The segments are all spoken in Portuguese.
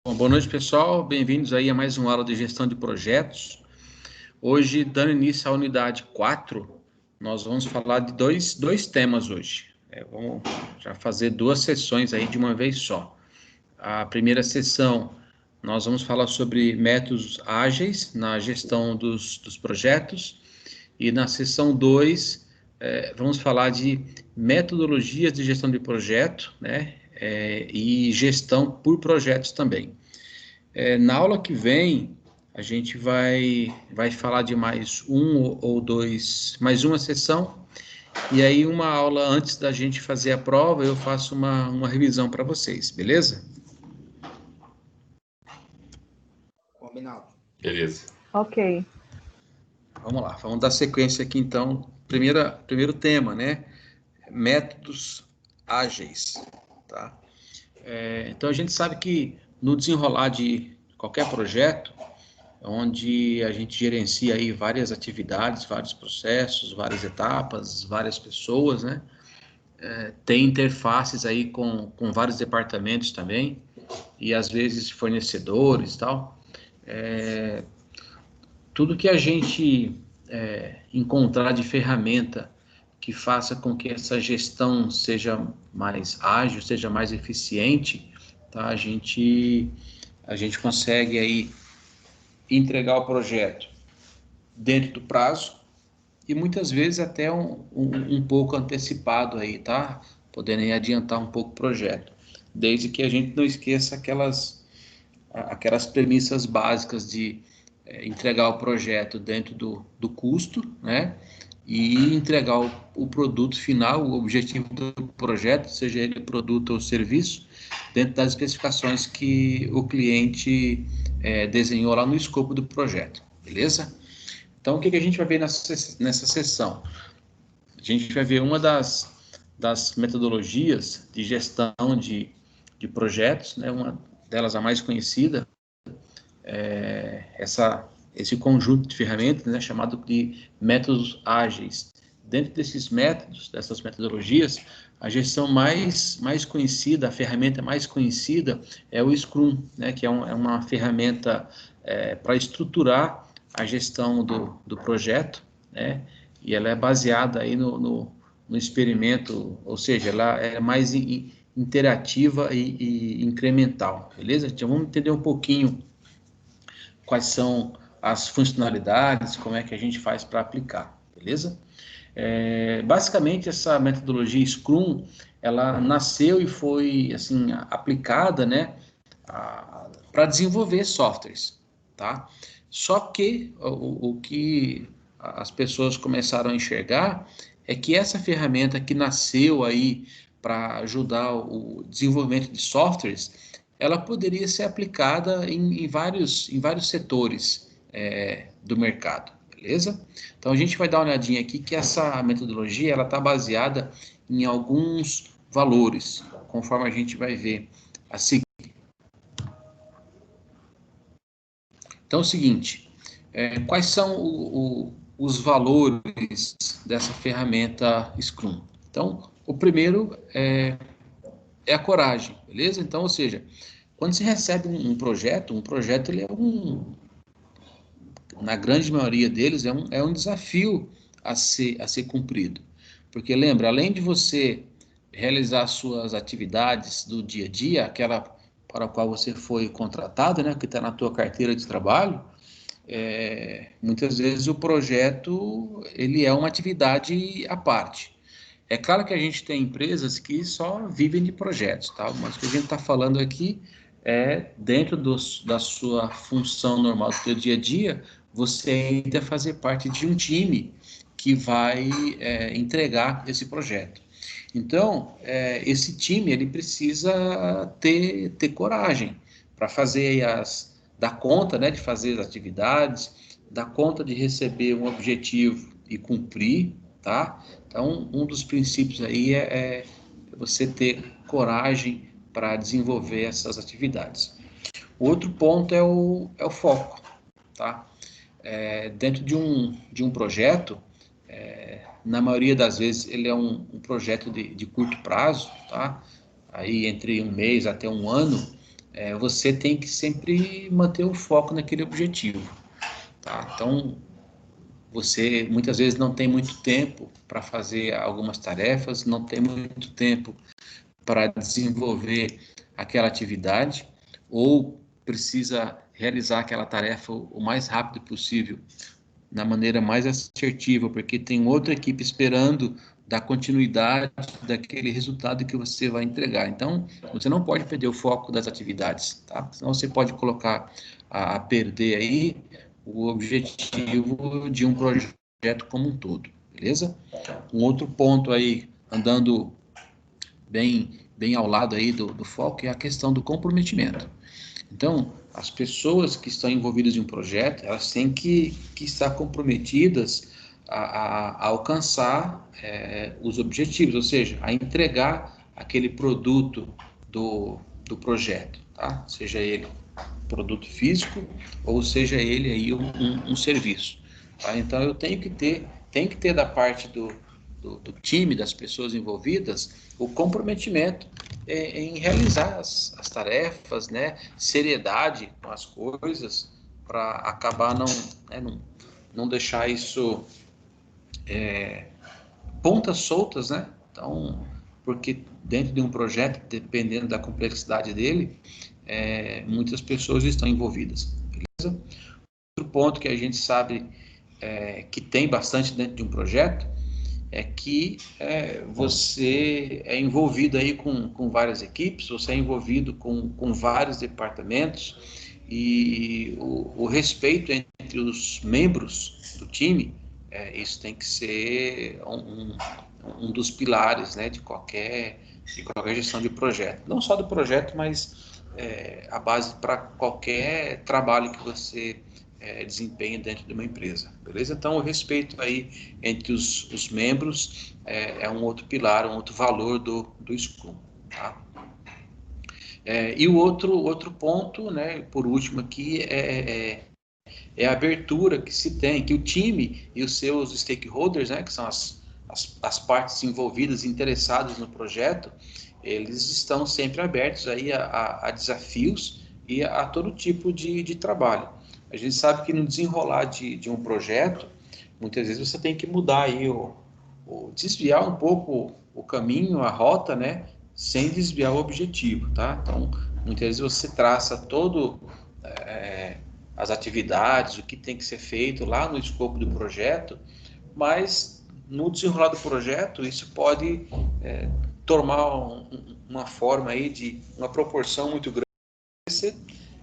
Bom, boa noite, pessoal. Bem-vindos aí a mais uma aula de gestão de projetos. Hoje, dando início à unidade 4, nós vamos falar de dois temas hoje. Vamos já fazer duas sessões aí de uma vez só. A primeira sessão, nós vamos falar sobre métodos ágeis na gestão dos projetos. E na sessão 2, vamos falar de metodologias de gestão de projeto, né? E gestão por projetos também. Na aula que vem, a gente vai falar de mais um ou dois, mais uma sessão, e aí uma aula antes da gente fazer a prova, eu faço uma revisão para vocês, beleza? Combinado. Beleza. Ok. Vamos lá, vamos dar sequência aqui então. Primeiro tema, né? Métodos ágeis, tá? Então a gente sabe que no desenrolar de qualquer projeto, onde a gente gerencia aí várias atividades, vários processos, várias etapas, várias pessoas, né? Tem interfaces aí com vários departamentos também, e às vezes fornecedores e tal. Tudo que a gente encontrar de ferramenta que faça com que essa gestão seja mais ágil, seja mais eficiente, tá? A gente consegue aí entregar o projeto dentro do prazo e muitas vezes até um pouco antecipado aí, tá? Podendo aí adiantar um pouco o projeto, desde que a gente não esqueça aquelas premissas básicas de entregar o projeto dentro do custo, né? E entregar o produto final, o objetivo do projeto, seja ele produto ou serviço, dentro das especificações que o cliente desenhou lá no escopo do projeto, beleza? Então, o que a gente vai ver nessa sessão? A gente vai ver uma das metodologias de gestão de projetos, né? Uma delas a mais conhecida, esse conjunto de ferramentas, né, chamado de métodos ágeis. Dentro desses métodos, dessas metodologias, a gestão mais conhecida, a ferramenta mais conhecida é o Scrum, né, que é uma ferramenta para estruturar a gestão do projeto, né, e ela é baseada aí no experimento, ou seja, ela é mais interativa e incremental, beleza? Então vamos entender um pouquinho quais são as funcionalidades, como é que a gente faz para aplicar, beleza? Basicamente, essa metodologia Scrum, ela nasceu e foi, assim, aplicada, né, para desenvolver softwares, tá? Só que o que as pessoas começaram a enxergar é que essa ferramenta que nasceu aí para ajudar o desenvolvimento de softwares, ela poderia ser aplicada em vários setores do mercado, beleza? Então a gente vai dar uma olhadinha aqui que essa metodologia ela está baseada em alguns valores, conforme a gente vai ver a seguir. Então é o seguinte, quais são os valores dessa ferramenta Scrum? Então, o primeiro é a coragem, beleza? Então, ou seja, quando se recebe um projeto ele é na grande maioria deles, é um desafio a ser cumprido. Porque lembra, além de você realizar suas atividades do dia a dia, aquela para a qual você foi contratado, né, que está na tua carteira de trabalho, muitas vezes o projeto ele é uma atividade à parte. É claro que a gente tem empresas que só vivem de projetos, tá? Mas o que a gente está falando aqui é dentro da sua função normal do seu dia a dia, você ainda fazer parte de um time que vai entregar esse projeto. Então, esse time ele precisa ter coragem para fazer dar conta, né, de fazer as atividades, dar conta de receber um objetivo e cumprir, tá? Então, um dos princípios aí é você ter coragem para desenvolver essas atividades. O outro ponto é o foco, tá? Dentro de um projeto, na maioria das vezes ele é um projeto de curto prazo, tá? Aí entre um mês até um ano, você tem que sempre manter o foco naquele objetivo, tá? Então, você muitas vezes não tem muito tempo para fazer algumas tarefas, não tem muito tempo para desenvolver aquela atividade, ou precisa realizar aquela tarefa o mais rápido possível, na maneira mais assertiva, porque tem outra equipe esperando dar continuidade daquele resultado que você vai entregar. Então, você não pode perder o foco das atividades, tá? Senão você pode colocar a perder aí o objetivo de um projeto como um todo, beleza? Um outro ponto aí, andando bem ao lado aí do foco, é a questão do comprometimento. Então, as pessoas que estão envolvidas em um projeto, elas têm que estar comprometidas a alcançar os objetivos, ou seja, a entregar aquele produto do projeto, tá? Seja ele produto físico ou seja ele aí um serviço, tá? Então, eu tenho que ter da parte do time, das pessoas envolvidas, o comprometimento em realizar as tarefas, né? Seriedade com as coisas, para acabar não deixar isso pontas soltas, né? Então, porque dentro de um projeto, dependendo da complexidade dele, muitas pessoas estão envolvidas, beleza? Outro ponto que a gente sabe que tem bastante dentro de um projeto é que você é envolvido aí com várias equipes, você é envolvido com vários departamentos, e o respeito entre os membros do time, isso tem que ser um dos pilares, né, de qualquer gestão de projeto. Não só do projeto, mas a base para qualquer trabalho que você desempenha dentro de uma empresa, beleza? Então, o respeito aí entre os membros é um outro pilar, um outro valor do Scrum, tá? E o outro ponto, né, por último aqui, a abertura que se tem, que o time e os seus stakeholders, né, que são as partes envolvidas, interessadas no projeto, eles estão sempre abertos aí a desafios e a todo tipo de trabalho. A gente sabe que no desenrolar de um projeto, muitas vezes você tem que mudar aí, desviar um pouco o caminho, a rota, né, sem desviar o objetivo, tá? Então, muitas vezes você traça todo as atividades, o que tem que ser feito lá no escopo do projeto, mas no desenrolar do projeto isso pode tomar uma forma aí de uma proporção muito grande.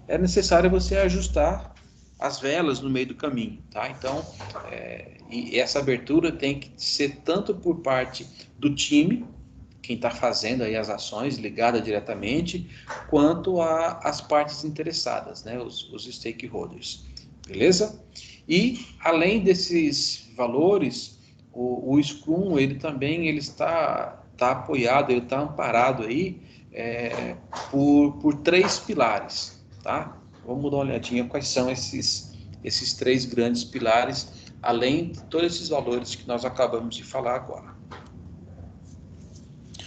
É necessário você ajustar as velas no meio do caminho, tá? Então, e essa abertura tem que ser tanto por parte do time, quem está fazendo aí as ações ligada diretamente, quanto as partes interessadas, né? Os stakeholders, beleza? E além desses valores, o Scrum ele também está apoiado, ele está amparado aí por três pilares, tá? Vamos dar uma olhadinha quais são esses três grandes pilares, além de todos esses valores que nós acabamos de falar agora.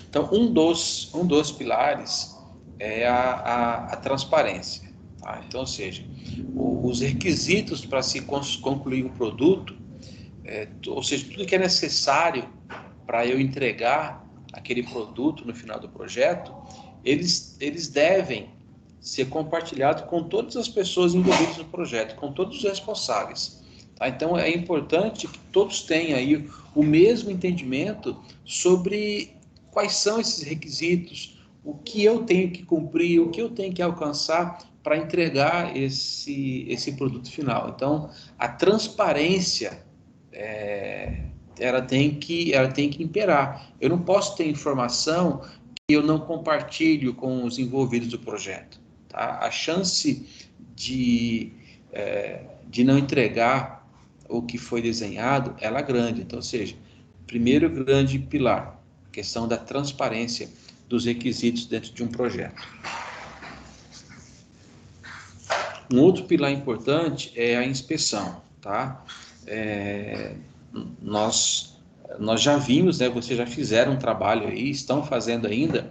Então, um dos pilares é a transparência, tá? Então, ou seja, os requisitos para se concluir um produto, ou seja, tudo que é necessário para eu entregar aquele produto no final do projeto, eles devem ser compartilhados com todas as pessoas envolvidas no projeto, com todos os responsáveis, tá? Então, é importante que todos tenham aí o mesmo entendimento sobre quais são esses requisitos, o que eu tenho que cumprir, o que eu tenho que alcançar para entregar esse produto final. Então, a transparência ela tem que imperar. Eu não posso ter informação que eu não compartilho com os envolvidos do projeto, tá? A chance de não entregar o que foi desenhado, ela é grande. Então, ou seja, primeiro grande pilar, questão da transparência dos requisitos dentro de um projeto. Um outro pilar importante é a inspeção, tá? Nós já vimos, né, vocês já fizeram um trabalho aí, estão fazendo ainda,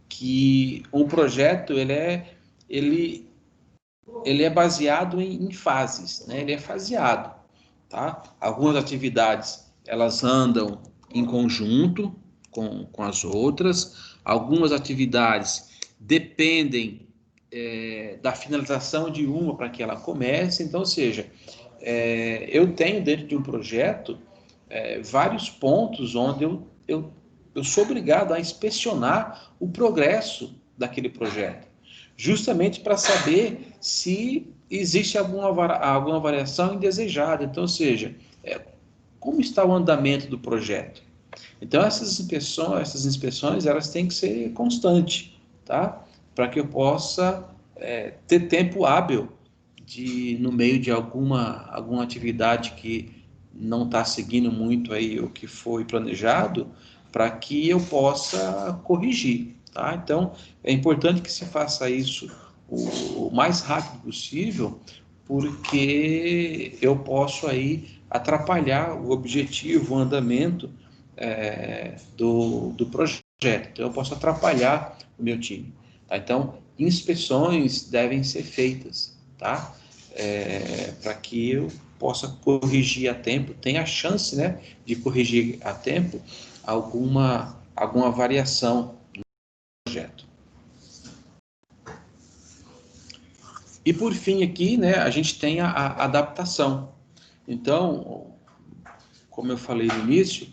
que um projeto ele é ele é baseado em fases, né? Ele é faseado, tá? Algumas atividades, elas andam em conjunto com as outras, algumas atividades dependem da finalização de uma para que ela comece, então, ou seja, eu tenho dentro de um projeto vários pontos onde eu sou obrigado a inspecionar o progresso daquele projeto, justamente para saber se existe alguma variação indesejada. Então, ou seja, como está o andamento do projeto? Então, essas inspeções elas têm que ser constantes, tá? Para que eu possa ter tempo hábil no meio de alguma atividade que não está seguindo muito aí o que foi planejado, para que eu possa corrigir, tá? Então, é importante que se faça isso o mais rápido possível, porque eu posso aí atrapalhar o objetivo, o andamento do projeto. Então, eu posso atrapalhar o meu time. Tá? Então, inspeções devem ser feitas, tá? Para que eu possa corrigir a tempo, tenha a chance, né, de corrigir a tempo alguma variação no projeto. E por fim aqui, né, a gente tem a adaptação. Então, como eu falei no início,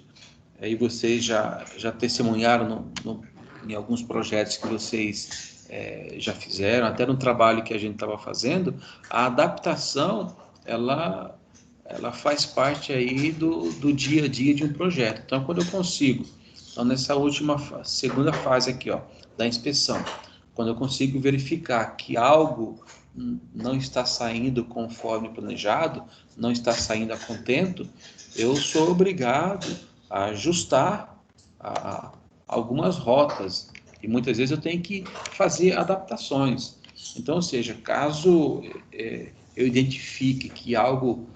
e vocês já testemunharam em alguns projetos que vocês já fizeram, até no trabalho que a gente estava fazendo, a adaptação, ela faz parte aí do dia a dia de um projeto. Então, quando eu consigo, então nessa segunda fase aqui, ó, da inspeção, quando eu consigo verificar que algo não está saindo conforme planejado, não está saindo a contento, eu sou obrigado a ajustar algumas rotas, e muitas vezes eu tenho que fazer adaptações. Então, ou seja, caso eu identifique que algo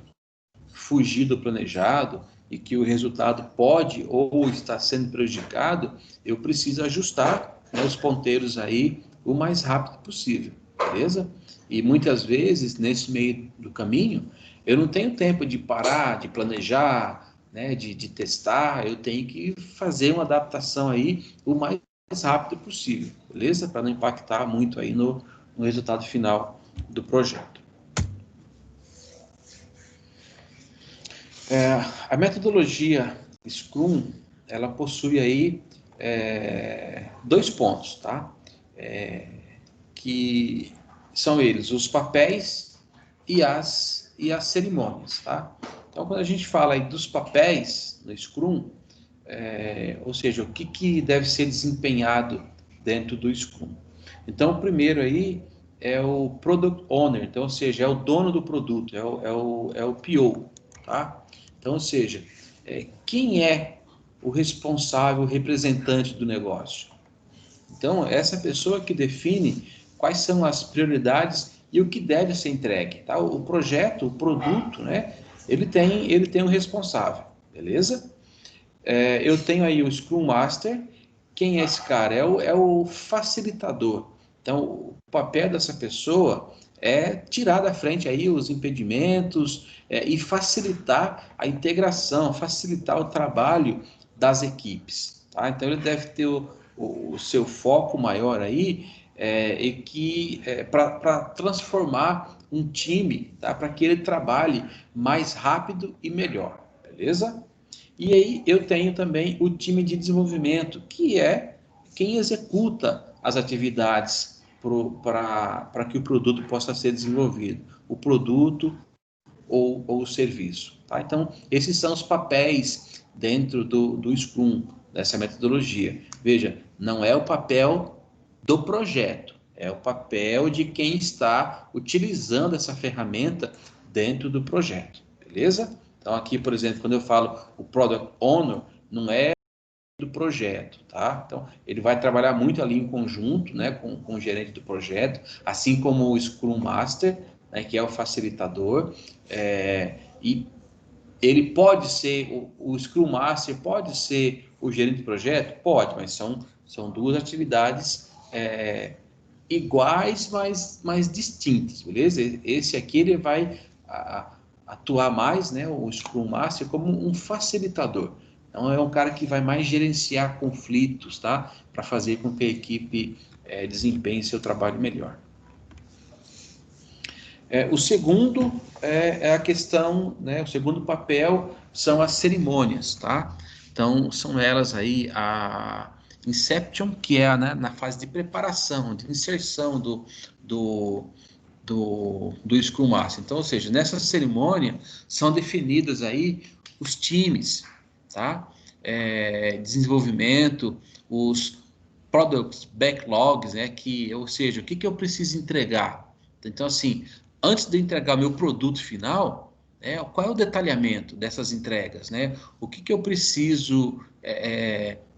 fugir do planejado e que o resultado pode ou está sendo prejudicado, eu preciso ajustar, né, os ponteiros aí o mais rápido possível, beleza? E muitas vezes, nesse meio do caminho, eu não tenho tempo de parar, de planejar, né, de testar, eu tenho que fazer uma adaptação aí o mais rápido possível, beleza? Para não impactar muito aí no resultado final do projeto. A metodologia Scrum, ela possui aí 2 pontos, tá? Que são eles, os papéis e as cerimônias, tá? Então, quando a gente fala aí dos papéis no Scrum, ou seja, o que deve ser desempenhado dentro do Scrum. Então, o primeiro aí é o Product Owner, então, ou seja, é o dono do produto, é o PO, tá? Então, ou seja, quem é o responsável, o representante do negócio? Então, essa pessoa que define quais são as prioridades e o que deve ser entregue, tá? O projeto, o produto, né? Ele tem um responsável, beleza? Eu tenho aí o Scrum Master. Quem é esse cara? É o facilitador. Então, o papel dessa pessoa é tirar da frente aí os impedimentos e facilitar a integração, facilitar o trabalho das equipes. Tá? Então, ele deve ter o seu foco maior aí para transformar um time, tá? Para que ele trabalhe mais rápido e melhor, beleza? E aí eu tenho também o time de desenvolvimento, que é quem executa as atividades para que o produto possa ser desenvolvido, o produto ou o serviço. Tá? Então, esses são os papéis dentro do Scrum, dessa metodologia. Veja, não é o papel do projeto, é o papel de quem está utilizando essa ferramenta dentro do projeto, beleza? Então, aqui, por exemplo, quando eu falo o Product Owner, não é do projeto, tá? Então, ele vai trabalhar muito ali em conjunto, né, com o gerente do projeto, assim como o Scrum Master, né, que é o facilitador, e ele pode ser, o Scrum Master pode ser o gerente do projeto? Pode, mas são 2 atividades iguais, mas distintas, beleza? Esse aqui ele vai atuar mais, né, o Scrum Master, como um facilitador. Então, é um cara que vai mais gerenciar conflitos, tá? Para fazer com que a equipe desempenhe seu trabalho melhor. O segundo é a questão, né, o segundo papel são as cerimônias, tá? Então, são elas aí a Inception, que é na fase de preparação, de inserção do Scrum Master. Então, ou seja, nessa cerimônia são definidas aí os times, tá? Desenvolvimento, os products backlogs, né? Ou seja, o que eu preciso entregar? Então, assim, antes de entregar meu produto final, qual é o detalhamento dessas entregas, né? O que eu preciso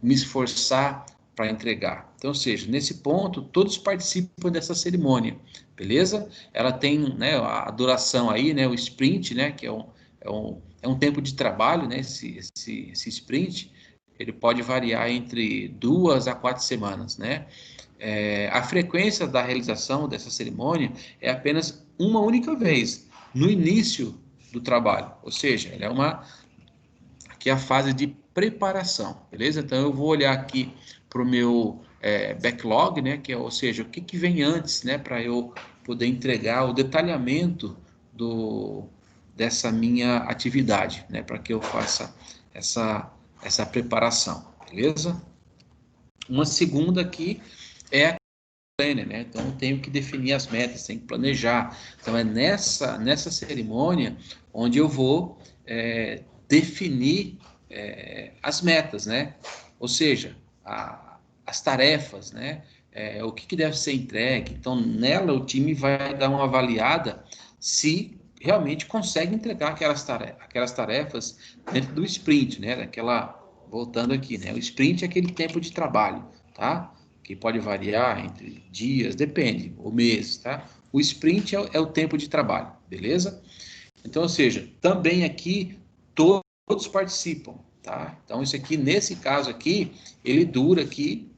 me esforçar para entregar? Então, ou seja, nesse ponto, todos participam dessa cerimônia, beleza? Ela tem, né, a duração aí, né, o sprint, né, que é um tempo de trabalho, né, esse sprint, ele pode variar entre 2 a 4 semanas, né? A frequência da realização dessa cerimônia é apenas uma única vez, no início do trabalho, ou seja, ela aqui é a fase de preparação, beleza? Então eu vou olhar aqui para o meu backlog, né? Ou seja, o que vem antes, né? Para eu poder entregar o detalhamento dessa minha atividade, né? Para que eu faça essa preparação, beleza? Uma segunda aqui é a planner, né? Então eu tenho que definir as metas, tenho que planejar. Então é nessa cerimônia onde eu vou definir as metas, né? Ou seja, as tarefas, né? O que deve ser entregue. Então nela o time vai dar uma avaliada se realmente consegue entregar aquelas tarefas dentro do sprint, né? Voltando aqui, né? O sprint é aquele tempo de trabalho, tá? Que pode variar entre dias, depende, ou meses, tá? O sprint é o tempo de trabalho, beleza? Então, ou seja, também aqui todos participam, tá? Então, isso aqui, nesse caso aqui, ele dura aqui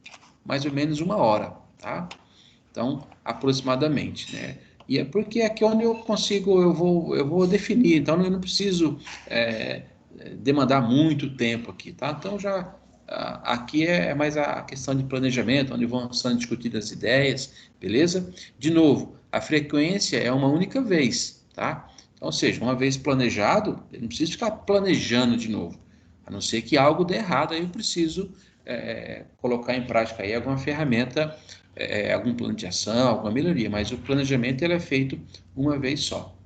mais ou menos 1 hora, tá? Então, aproximadamente, né? E é porque aqui onde eu consigo, eu vou definir, então eu não preciso demandar muito tempo aqui, tá? Então, aqui é mais a questão de planejamento, onde vão sendo discutidas as ideias, beleza? De novo, a frequência é uma única vez, tá? Então, ou seja, uma vez planejado, eu não preciso ficar planejando de novo, a não ser que algo dê errado, aí eu preciso colocar em prática aí alguma ferramenta, algum plano de ação, alguma melhoria, mas o planejamento ele é feito uma vez só.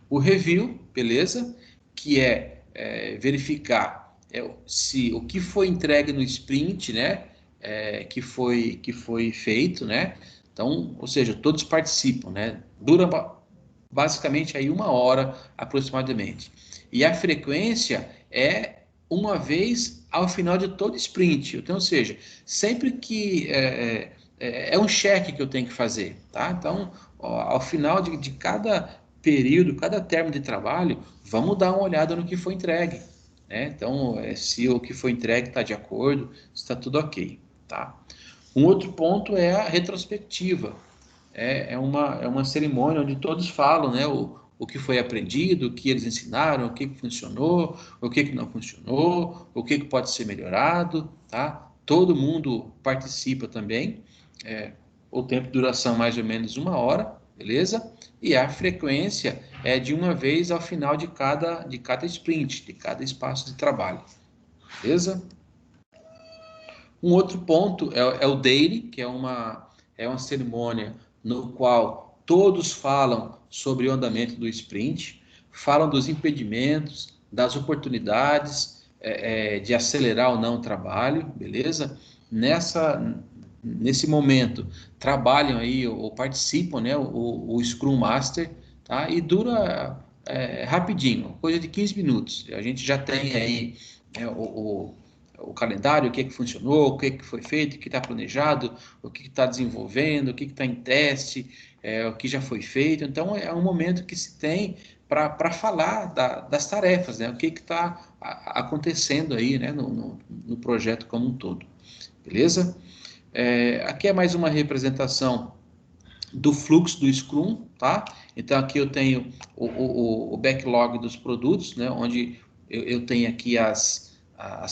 O review, beleza? Que verificar se o que foi entregue no sprint, né? Que foi feito, né? Então, ou seja, todos participam, né? Dura basicamente aí 1 hora aproximadamente. E a frequência é uma vez ao final de todo sprint. Então, ou seja, sempre que é um cheque que eu tenho que fazer, tá? Então, ao final de cada período, cada termo de trabalho, vamos dar uma olhada no que foi entregue, né? Então, se o que foi entregue está de acordo, está tudo ok, tá? Um outro ponto é a retrospectiva. É uma cerimônia onde todos falam, né, o que foi aprendido, o que eles ensinaram, o que funcionou, o que não funcionou, o que pode ser melhorado, tá? Todo mundo participa também. O tempo de duração mais ou menos 1 hora, beleza? E a frequência é de uma vez ao final de cada sprint, de cada espaço de trabalho, beleza? Um outro ponto é o daily, que é uma cerimônia no qual todos falam sobre o andamento do sprint, falam dos impedimentos, das oportunidades de acelerar ou não o trabalho, beleza? Nesse momento, trabalham aí ou participam, né, o Scrum Master, tá? E dura rapidinho, coisa de 15 minutos. A gente já tem aí o calendário, o que funcionou, o que foi feito, o que está planejado, o que está desenvolvendo, o que está em teste, o que já foi feito. Então, é um momento que se tem para falar das tarefas, né? O que está acontecendo aí, né? No projeto como um todo. Beleza? Aqui é mais uma representação do fluxo do Scrum, tá? Então, aqui eu tenho o backlog dos produtos, né? Onde eu tenho aqui as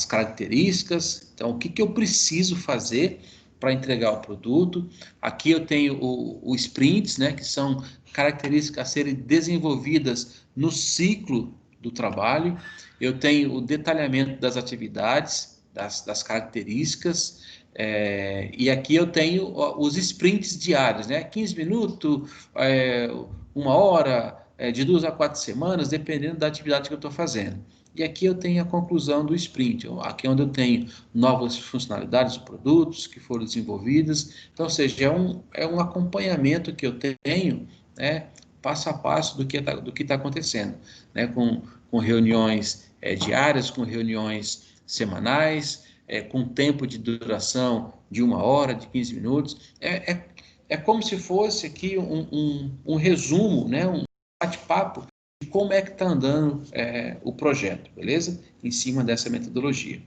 características. Então, o que eu preciso fazer para entregar o produto. Aqui eu tenho o sprints, né? Que são características a serem desenvolvidas no ciclo do trabalho. Eu tenho o detalhamento das atividades, das características. E aqui eu tenho os sprints diários, né? 15 minutos, 1 hora, de 2 a 4 semanas, dependendo da atividade que eu estou fazendo. E aqui eu tenho a conclusão do sprint, aqui é onde eu tenho novas funcionalidades, produtos que foram desenvolvidas. Então, ou seja, é um acompanhamento que eu tenho, né, passo a passo do que está acontecendo, né, com reuniões diárias, com reuniões semanais, com tempo de duração de 1 hora, de 15 minutos. É como se fosse aqui um resumo, né, um bate-papo de como é que está andando o projeto, beleza? Em cima dessa metodologia.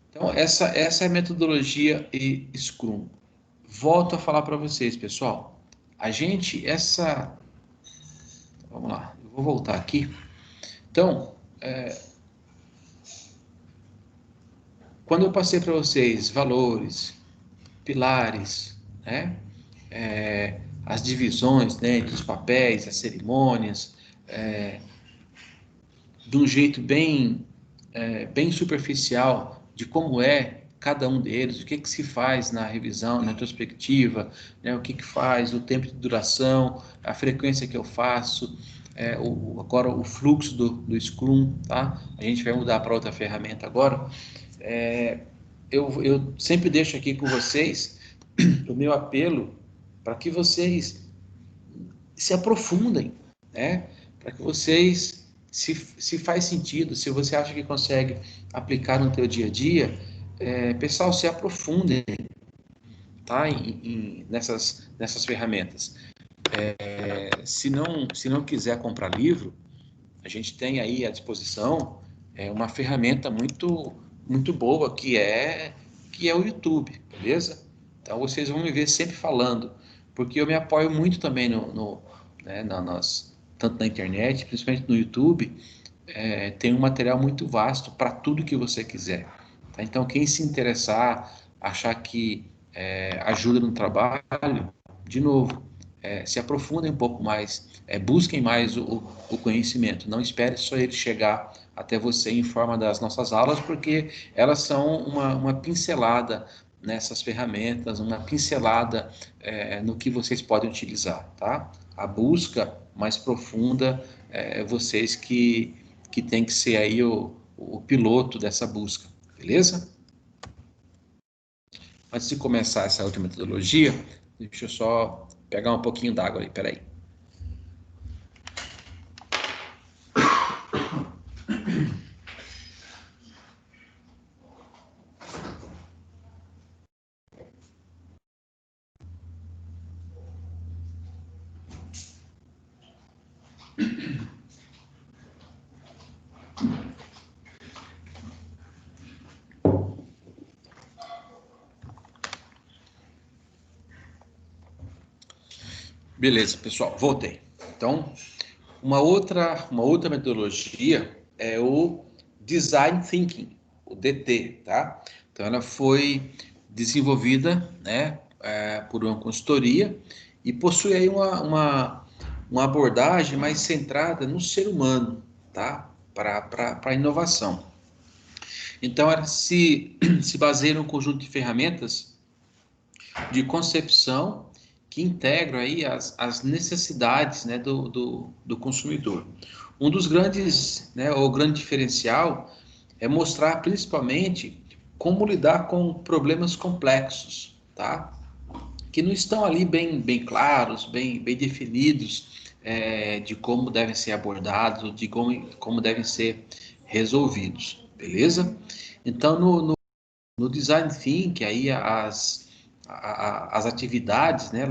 Então, essa é a metodologia Scrum. Volto a falar para vocês, pessoal. Vamos lá, eu vou voltar aqui. Então, quando eu passei para vocês valores, pilares, né? As divisões, né, entre os papéis, as cerimônias, de um jeito bem superficial de como é cada um deles, o que se faz na revisão, na retrospectiva, né, o que faz, o tempo de duração, a frequência que eu faço, agora o fluxo do Scrum, tá? A gente vai mudar para outra ferramenta agora. Eu sempre deixo aqui com vocês o meu apelo para que vocês se aprofundem, né? Para que vocês, se faz sentido, se você acha que consegue aplicar no teu dia a dia, pessoal, se aprofundem, tá? Nessas ferramentas. Se não quiser comprar livro, a gente tem aí à disposição uma ferramenta muito boa que é o YouTube, beleza? Então vocês vão me ver sempre falando, porque eu me apoio muito também né, tanto na internet, principalmente no YouTube, tem um material muito vasto para tudo que você quiser. Tá? Então quem se interessar, achar que ajuda no trabalho, de novo, se aprofundem um pouco mais, busquem mais o conhecimento, não espere só ele chegar até você em forma das nossas aulas, porque elas são uma pincelada nessas ferramentas, uma pincelada no que vocês podem utilizar, tá? A busca mais profunda vocês que tem que ser aí o piloto dessa busca, beleza? Antes de começar essa outra metodologia, deixa eu só pegar um pouquinho d'água ali, peraí. Beleza, pessoal, voltei. Então, uma outra metodologia é o Design Thinking, o DT, tá? Então, ela foi desenvolvida, né, por uma consultoria e possui aí uma abordagem mais centrada no ser humano, tá? Para a inovação. Então, ela se baseia num conjunto de ferramentas de concepção que integram aí as necessidades, né, do consumidor. Um dos grandes, né, o grande diferencial é mostrar principalmente como lidar com problemas complexos, tá? Que não estão ali bem claros, bem definidos, de como devem ser abordados, de como devem ser resolvidos, beleza? Então, no Design Thinking, aí as atividades, né,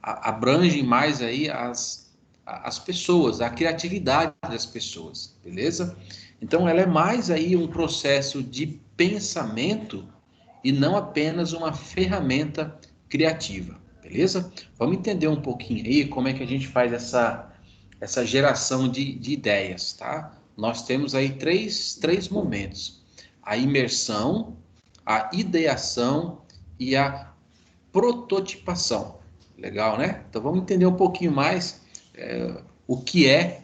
abrangem mais aí as pessoas, a criatividade das pessoas, beleza? Então, ela é mais aí um processo de pensamento e não apenas uma ferramenta criativa, beleza? Vamos entender um pouquinho aí como é que a gente faz essa geração de ideias, tá? Nós temos aí três momentos: a imersão, a ideação e a prototipação. Legal, né? Então vamos entender um pouquinho mais o que é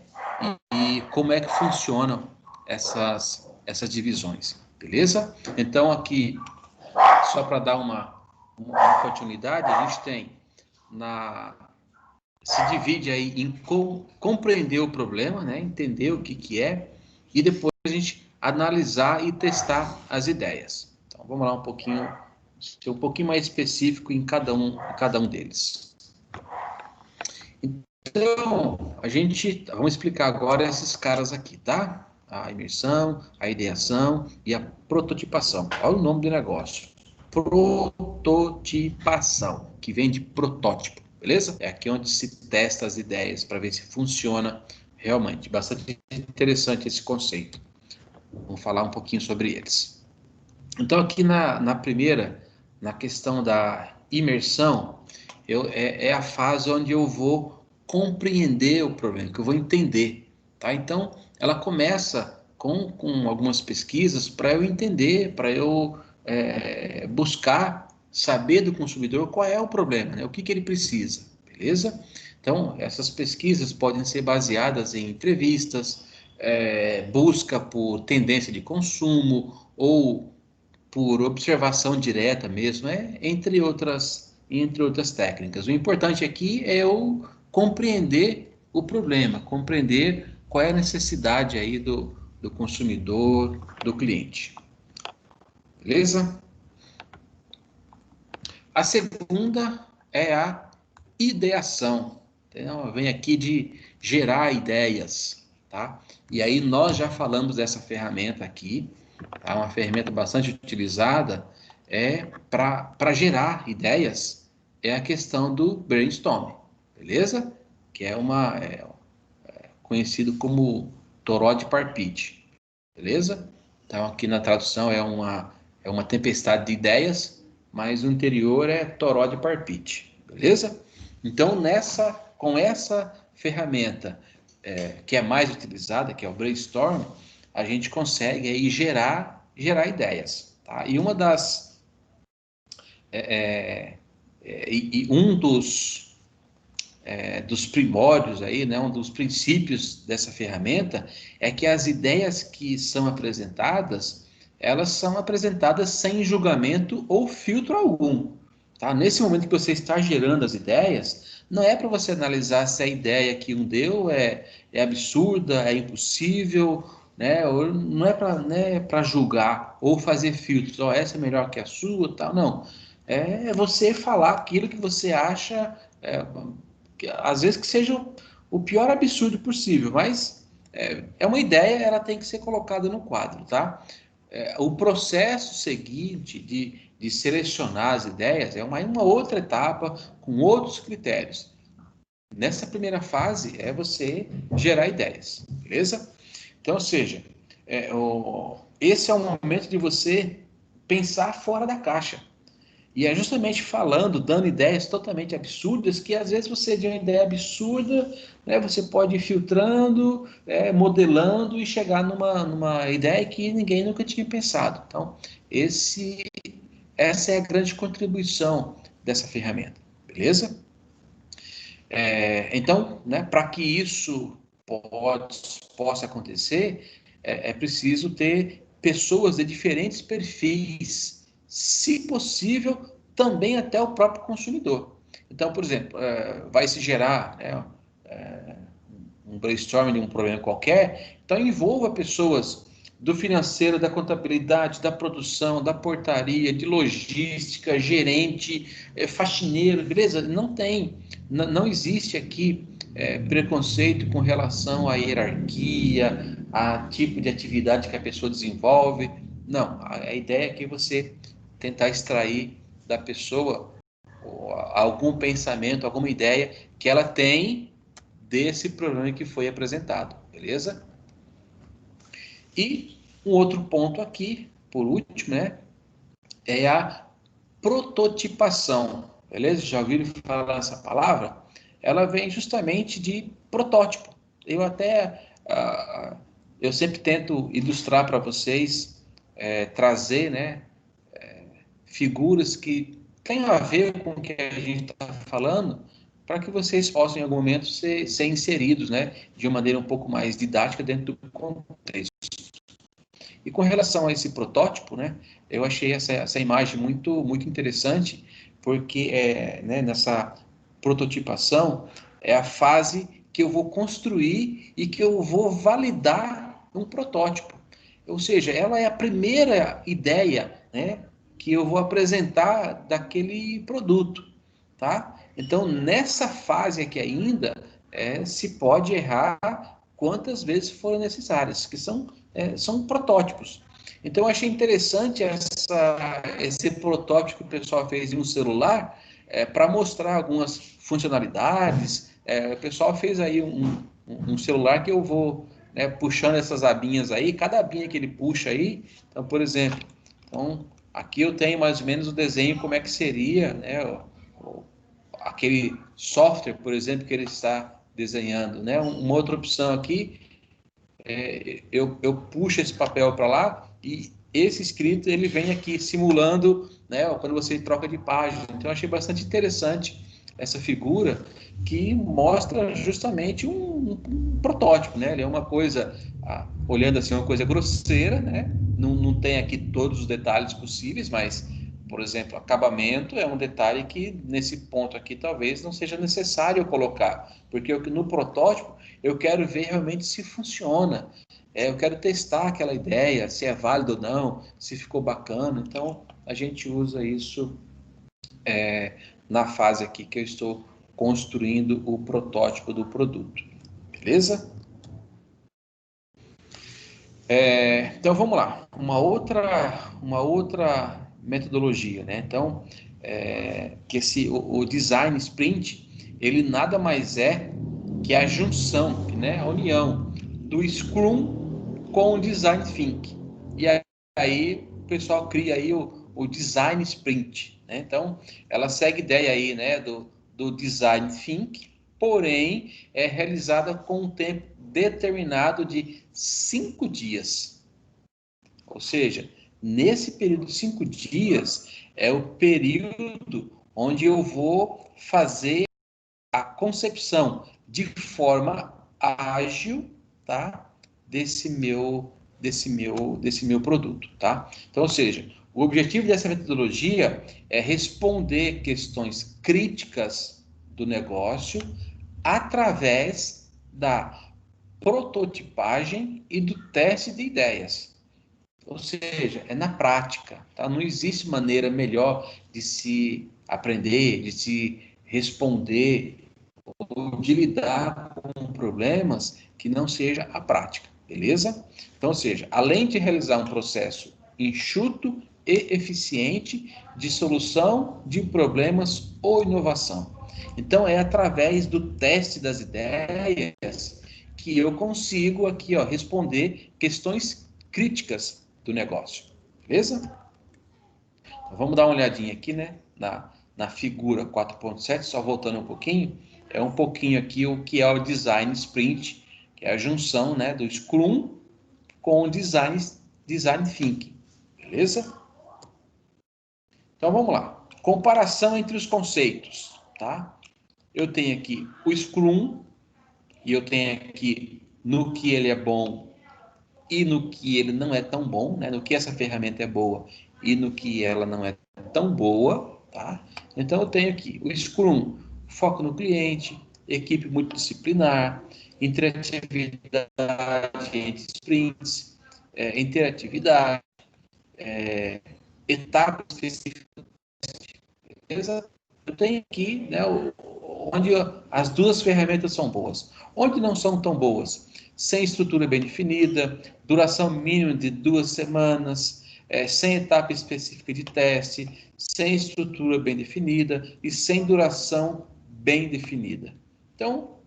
e como é que funcionam essas divisões, beleza? Então aqui, só para dar uma continuidade, a gente tem se divide aí em compreender o problema, né? Entender o que é, e depois a gente analisar e testar as ideias. Então vamos lá ser um pouquinho mais específico em cada um deles. Então, vamos explicar agora esses caras aqui, tá? A imersão, a ideação e a prototipação. Olha o nome do negócio: prototipação, que vem de protótipo, beleza? É aqui onde se testa as ideias para ver se funciona realmente. Bastante interessante esse conceito. Vamos falar um pouquinho sobre eles. Então, aqui na primeira, na questão da imersão, é a fase onde eu vou compreender o problema, que eu vou entender, tá? Então, ela começa com algumas pesquisas para eu entender, para eu buscar saber do consumidor qual é o problema, né? O que ele precisa, beleza? Então, essas pesquisas podem ser baseadas em entrevistas, busca por tendência de consumo ou por observação direta mesmo, entre outras técnicas. O importante aqui é eu compreender o problema, compreender qual é a necessidade aí do consumidor, do cliente. Beleza? A segunda é a ideação. Então, vem aqui de gerar ideias, tá? E aí nós já falamos dessa ferramenta aqui, tá? Uma ferramenta bastante utilizada para gerar ideias, é a questão do brainstorming, beleza? Que é conhecido como toró de parpite, beleza? Então aqui na tradução é uma tempestade de ideias, mas o interior é toró de parpite, beleza? Então com essa ferramenta que é mais utilizada, que é o brainstorm, a gente consegue aí gerar ideias, tá? E uma um dos primórdios aí, né, um dos princípios dessa ferramenta é que as ideias que são apresentadas, elas são apresentadas sem julgamento ou filtro algum, tá? Nesse momento que você está gerando as ideias, não é para você analisar se a ideia que um deu é absurda, é impossível, né? Ou não é para julgar ou fazer filtros, essa é melhor que a sua, tal, não. É você falar aquilo que você acha, às vezes que seja o pior absurdo possível, mas é uma ideia, ela tem que ser colocada no quadro, tá? O processo seguinte de selecionar as ideias é uma outra etapa com outros critérios. Nessa primeira fase é você gerar ideias, beleza? Então, ou seja, esse é o momento de você pensar fora da caixa. E é justamente dando ideias totalmente absurdas, que às vezes você de uma ideia absurda, né, você pode ir filtrando, modelando e chegar numa ideia que ninguém nunca tinha pensado. Então, essa é a grande contribuição dessa ferramenta, beleza? Então, né, para que isso possa acontecer, é preciso ter pessoas de diferentes perfis, se possível, também até o próprio consumidor. Então, por exemplo, vai se gerar, né, um brainstorming de um problema qualquer, então envolva pessoas do financeiro, da contabilidade, da produção, da portaria, de logística, gerente, faxineiro, beleza? Não existe aqui preconceito com relação à hierarquia, a tipo de atividade que a pessoa desenvolve. Não, a ideia é que você tentar extrair da pessoa algum pensamento, alguma ideia que ela tem desse problema que foi apresentado, beleza? E um outro ponto aqui por último, né, é a prototipação, beleza? Já ouviram falar essa palavra? Ela vem justamente de protótipo. Eu sempre tento ilustrar para vocês, trazer, né, figuras que tenham a ver com o que a gente está falando, para que vocês possam, em algum momento, ser inseridos, né, de uma maneira um pouco mais didática dentro do contexto. E com relação a esse protótipo, né, eu achei essa imagem muito interessante, porque né, nessa prototipação é a fase que eu vou construir e que eu vou validar um protótipo. Ou seja, ela é a primeira ideia, né, que eu vou apresentar daquele produto, tá? Então, nessa fase aqui ainda, se pode errar quantas vezes forem necessárias, que são protótipos. Então, eu achei interessante esse protótipo que o pessoal fez em um celular, para mostrar algumas funcionalidades. O pessoal fez aí um celular que eu vou, né, puxando essas abinhas aí, cada abinha que ele puxa aí, então, por exemplo, aqui eu tenho mais ou menos o desenho, como é que seria, né, aquele software, por exemplo, que ele está desenhando, né? Uma outra opção aqui, eu puxo esse papel para lá e esse escrito ele vem aqui simulando, né, quando você troca de página. Então eu achei bastante interessante essa figura que mostra justamente um protótipo, né? Ele é uma coisa, olhando assim, uma coisa grosseira, né? Não tem aqui todos os detalhes possíveis, mas, por exemplo, acabamento é um detalhe que nesse ponto aqui talvez não seja necessário colocar, porque no protótipo eu quero ver realmente se funciona. Eu quero testar aquela ideia, se é válido ou não, se ficou bacana. Então, a gente usa isso na fase aqui que eu estou construindo o protótipo do produto. Beleza? Então, vamos lá. Uma outra metodologia, né? Então, que o Design Sprint, ele nada mais é que a junção, né? A união do Scrum com o Design Think. E aí o pessoal cria aí o Design Sprint, né? Então, ela segue a ideia aí, né, do Design Think, porém é realizada com um tempo determinado de 5 dias. Ou seja, nesse período de 5 dias é o período onde eu vou fazer a concepção de forma ágil, tá? Desse meu produto, tá? Então, ou seja, o objetivo dessa metodologia é responder questões críticas do negócio através da prototipagem e do teste de ideias. Ou seja, é na prática, tá? Não existe maneira melhor de se aprender, de se responder ou de lidar com problemas que não seja a prática, beleza? Então, ou seja, além de realizar um processo enxuto e eficiente de solução de problemas ou inovação. Então, é através do teste das ideias que eu consigo aqui, ó, responder questões críticas do negócio, beleza? Então, vamos dar uma olhadinha aqui, né, na figura 4.7, só voltando um pouquinho, um pouquinho aqui o que é o Design Sprint, que é a junção, né, do Scrum com o Design Thinking, beleza? Então vamos lá, comparação entre os conceitos, tá? Eu tenho aqui o Scrum, e eu tenho aqui no que ele é bom e no que ele não é tão bom, né? No que essa ferramenta é boa e no que ela não é tão boa, tá? Então eu tenho aqui o Scrum, foco no cliente, equipe multidisciplinar, interatividade entre sprints, interatividade, etapas específicas, beleza? Eu tenho aqui, né, onde as duas ferramentas são boas. Onde não são tão boas? Sem estrutura bem definida, duração mínima de 2 semanas, sem etapa específica de teste, sem estrutura bem definida e sem duração bem definida. Então,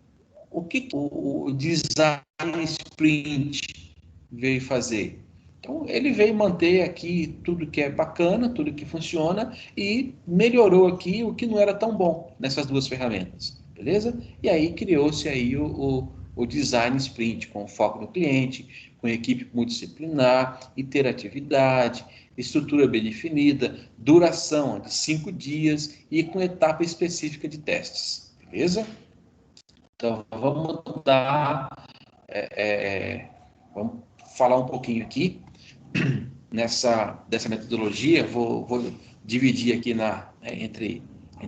o que o Design Sprint veio fazer? Então, ele veio manter aqui tudo que é bacana, tudo que funciona e melhorou aqui o que não era tão bom nessas duas ferramentas, beleza? E aí criou-se aí o Design Sprint, com foco no cliente, com equipe multidisciplinar, interatividade, estrutura bem definida, duração de 5 dias e com etapa específica de testes, beleza? Então, vamos vamos falar um pouquinho aqui dessa metodologia. Vou dividir aqui entre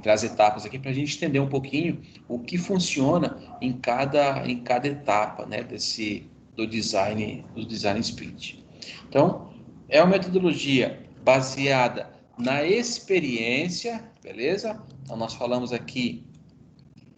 as etapas aqui para a gente entender um pouquinho o que funciona em cada etapa, né, do design sprint. Então, é uma metodologia baseada na experiência, beleza? Então, nós falamos aqui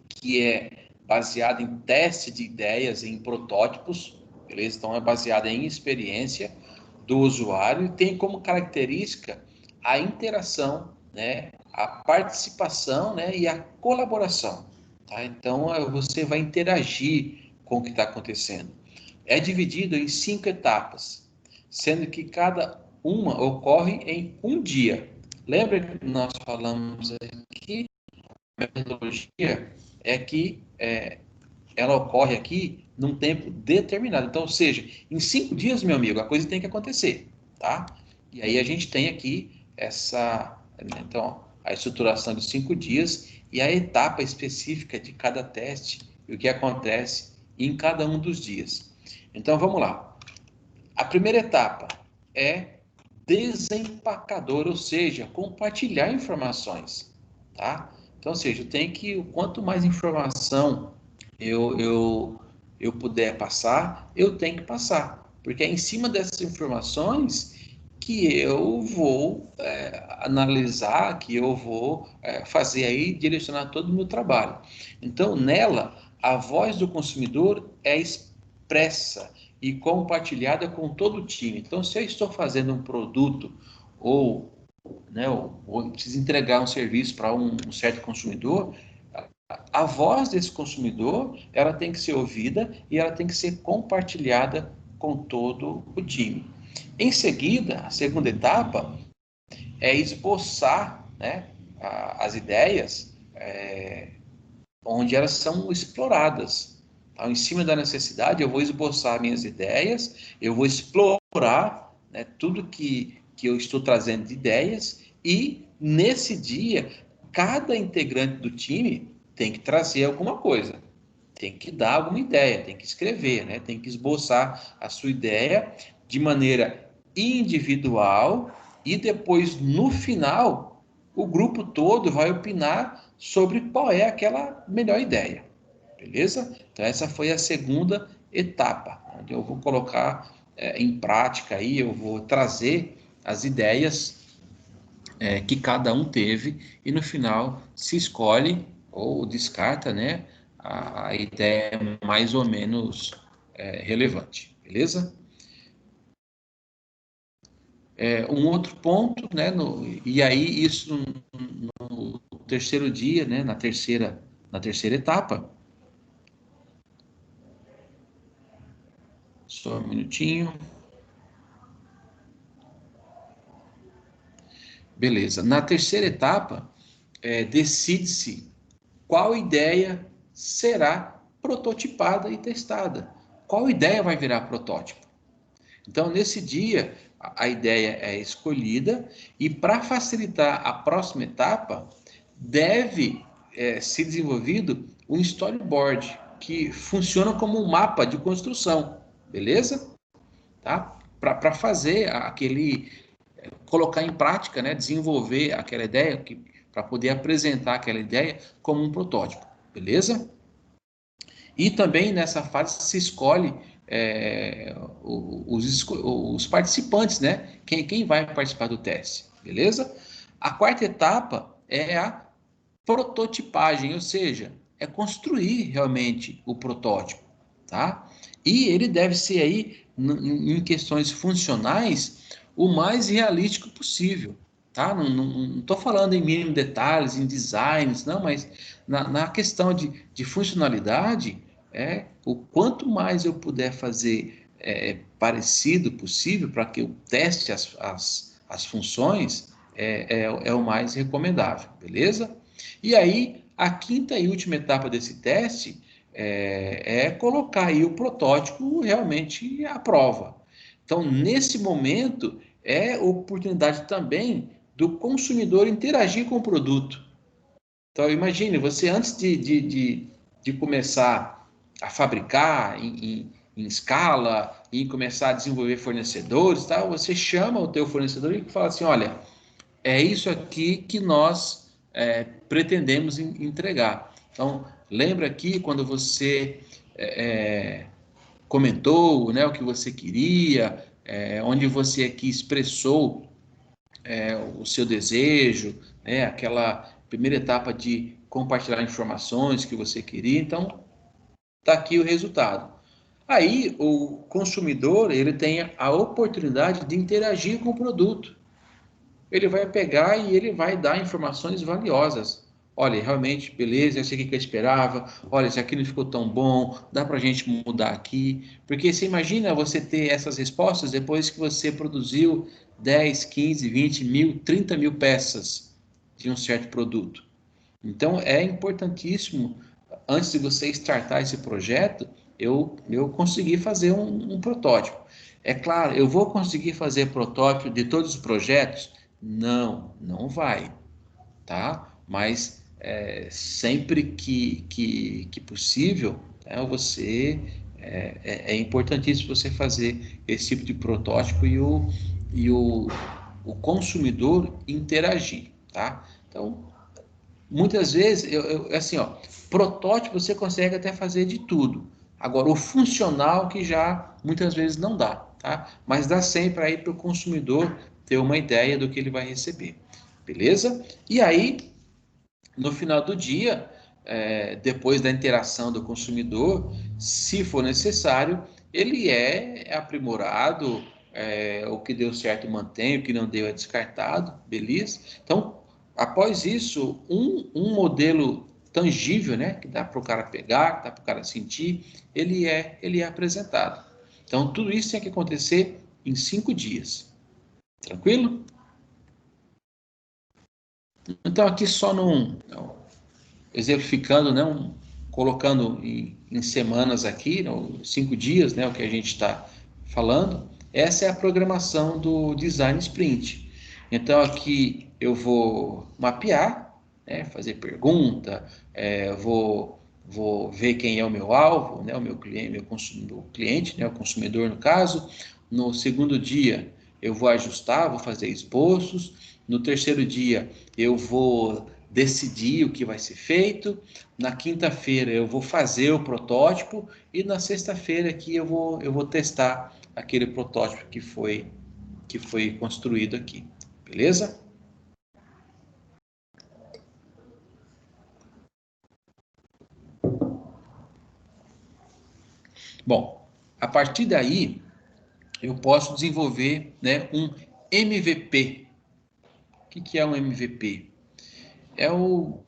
que é baseada em teste de ideias, em protótipos, beleza? Então, é baseada em experiência do usuário e tem como característica a interação, né, a participação, né, e a colaboração. Tá? Então, você vai interagir com o que está acontecendo. É dividido em 5 etapas, sendo que cada uma ocorre em um dia. Lembra que nós falamos aqui, a metodologia é que ela ocorre aqui num tempo determinado. Então, ou seja, em 5 dias, meu amigo, a coisa tem que acontecer, tá? E aí a gente tem aqui então, a estruturação de 5 dias e a etapa específica de cada teste e o que acontece em cada um dos dias. Então, vamos lá. A primeira etapa é desempacador, ou seja, compartilhar informações, tá? Então, ou seja, quanto mais informação eu puder passar, eu tenho que passar, porque é em cima dessas informações que eu vou analisar, que eu vou fazer aí, direcionar todo o meu trabalho. Então, nela, a voz do consumidor é expressa e compartilhada com todo o time. Então, se eu estou fazendo um produto ou preciso entregar um serviço para um certo consumidor, a voz desse consumidor, ela tem que ser ouvida e ela tem que ser compartilhada com todo o time. Em seguida, a segunda etapa é esboçar, né, as ideias onde elas são exploradas. Então, em cima da necessidade, eu vou esboçar minhas ideias, eu vou explorar, né, tudo que eu estou trazendo de ideias e, nesse dia, cada integrante do time tem que trazer alguma coisa, tem que dar alguma ideia, tem que escrever, né? Tem que esboçar a sua ideia de maneira individual e depois, no final, o grupo todo vai opinar sobre qual é aquela melhor ideia, beleza? Então, essa foi a segunda etapa, onde eu vou colocar em prática aí, eu vou trazer as ideias que cada um teve e no final se escolhe ou descarta, né, a ideia mais ou menos relevante, beleza? Um outro ponto, né, e aí isso no terceiro dia, né, na terceira etapa, só um minutinho. Beleza. Na terceira etapa, decide-se qual ideia será prototipada e testada. Qual ideia vai virar protótipo? Então, nesse dia, a ideia é escolhida e, para facilitar a próxima etapa, deve ser desenvolvido um storyboard, que funciona como um mapa de construção, beleza? Tá? Para fazer colocar em prática, né, desenvolver aquela ideia, para poder apresentar aquela ideia como um protótipo, beleza? E também nessa fase se escolhe os participantes, né? Quem vai participar do teste, beleza? A quarta etapa é a prototipagem, ou seja, é construir realmente o protótipo, tá? E ele deve ser aí, em questões funcionais, o mais realístico possível, tá? Não estou falando em mínimos detalhes, em designs, não, mas na questão de funcionalidade, o quanto mais eu puder fazer parecido possível para que eu teste as funções, é o mais recomendável, beleza? E aí, a quinta e última etapa desse teste é colocar aí o protótipo realmente à prova. Então, nesse momento, é oportunidade também do consumidor interagir com o produto. Então, imagine, você antes de começar a fabricar em escala e começar a desenvolver fornecedores, tá? Você chama o teu fornecedor e fala assim, olha, é isso aqui que nós pretendemos entregar. Então, lembra aqui quando você comentou, né, o que você queria, onde você aqui expressou o seu desejo, né, aquela primeira etapa de compartilhar informações que você queria. Então, está aqui o resultado. Aí, o consumidor ele tem a oportunidade de interagir com o produto. Ele vai pegar e ele vai dar informações valiosas. Olha, realmente, beleza, esse aqui que eu esperava. Olha, esse aqui não ficou tão bom. Dá para a gente mudar aqui. Porque você imagina você ter essas respostas depois que você produziu 10, 15, 20 mil, 30 mil peças de um certo produto. Então, é importantíssimo, antes de você startar esse projeto, eu consegui fazer um protótipo. É claro, eu vou conseguir fazer protótipo de todos os projetos? Não, não vai, tá? Mas sempre que possível, né, é importantíssimo você fazer esse tipo de protótipo e o consumidor interagir, tá? Então, muitas vezes, assim, ó, protótipo você consegue até fazer de tudo. Agora, o funcional que já muitas vezes não dá, tá? Mas dá sempre aí para o consumidor ter uma ideia do que ele vai receber, beleza? E aí, no final do dia, depois da interação do consumidor, se for necessário, ele é aprimorado, o que deu certo mantém, o que não deu é descartado, beleza? Então, após isso, um modelo tangível, né, que dá para o cara pegar, que dá para o cara sentir, ele é apresentado. Então, tudo isso tem que acontecer em 5 dias. Tranquilo? Então, aqui só exemplificando, né, colocando em semanas aqui, 5 dias, né, o que a gente está falando, essa é a programação do Design Sprint. Então, aqui eu vou mapear, né, fazer pergunta, vou ver quem é o meu alvo, né, o meu cliente, né, o consumidor no caso. No segundo dia, eu vou ajustar, vou fazer esboços. No terceiro dia, eu vou decidir o que vai ser feito. Na quinta-feira eu vou fazer o protótipo e na sexta-feira aqui eu vou testar aquele protótipo que foi construído aqui. Beleza? Bom, a partir daí eu posso desenvolver, né, um MVP. O que é um MVP? É o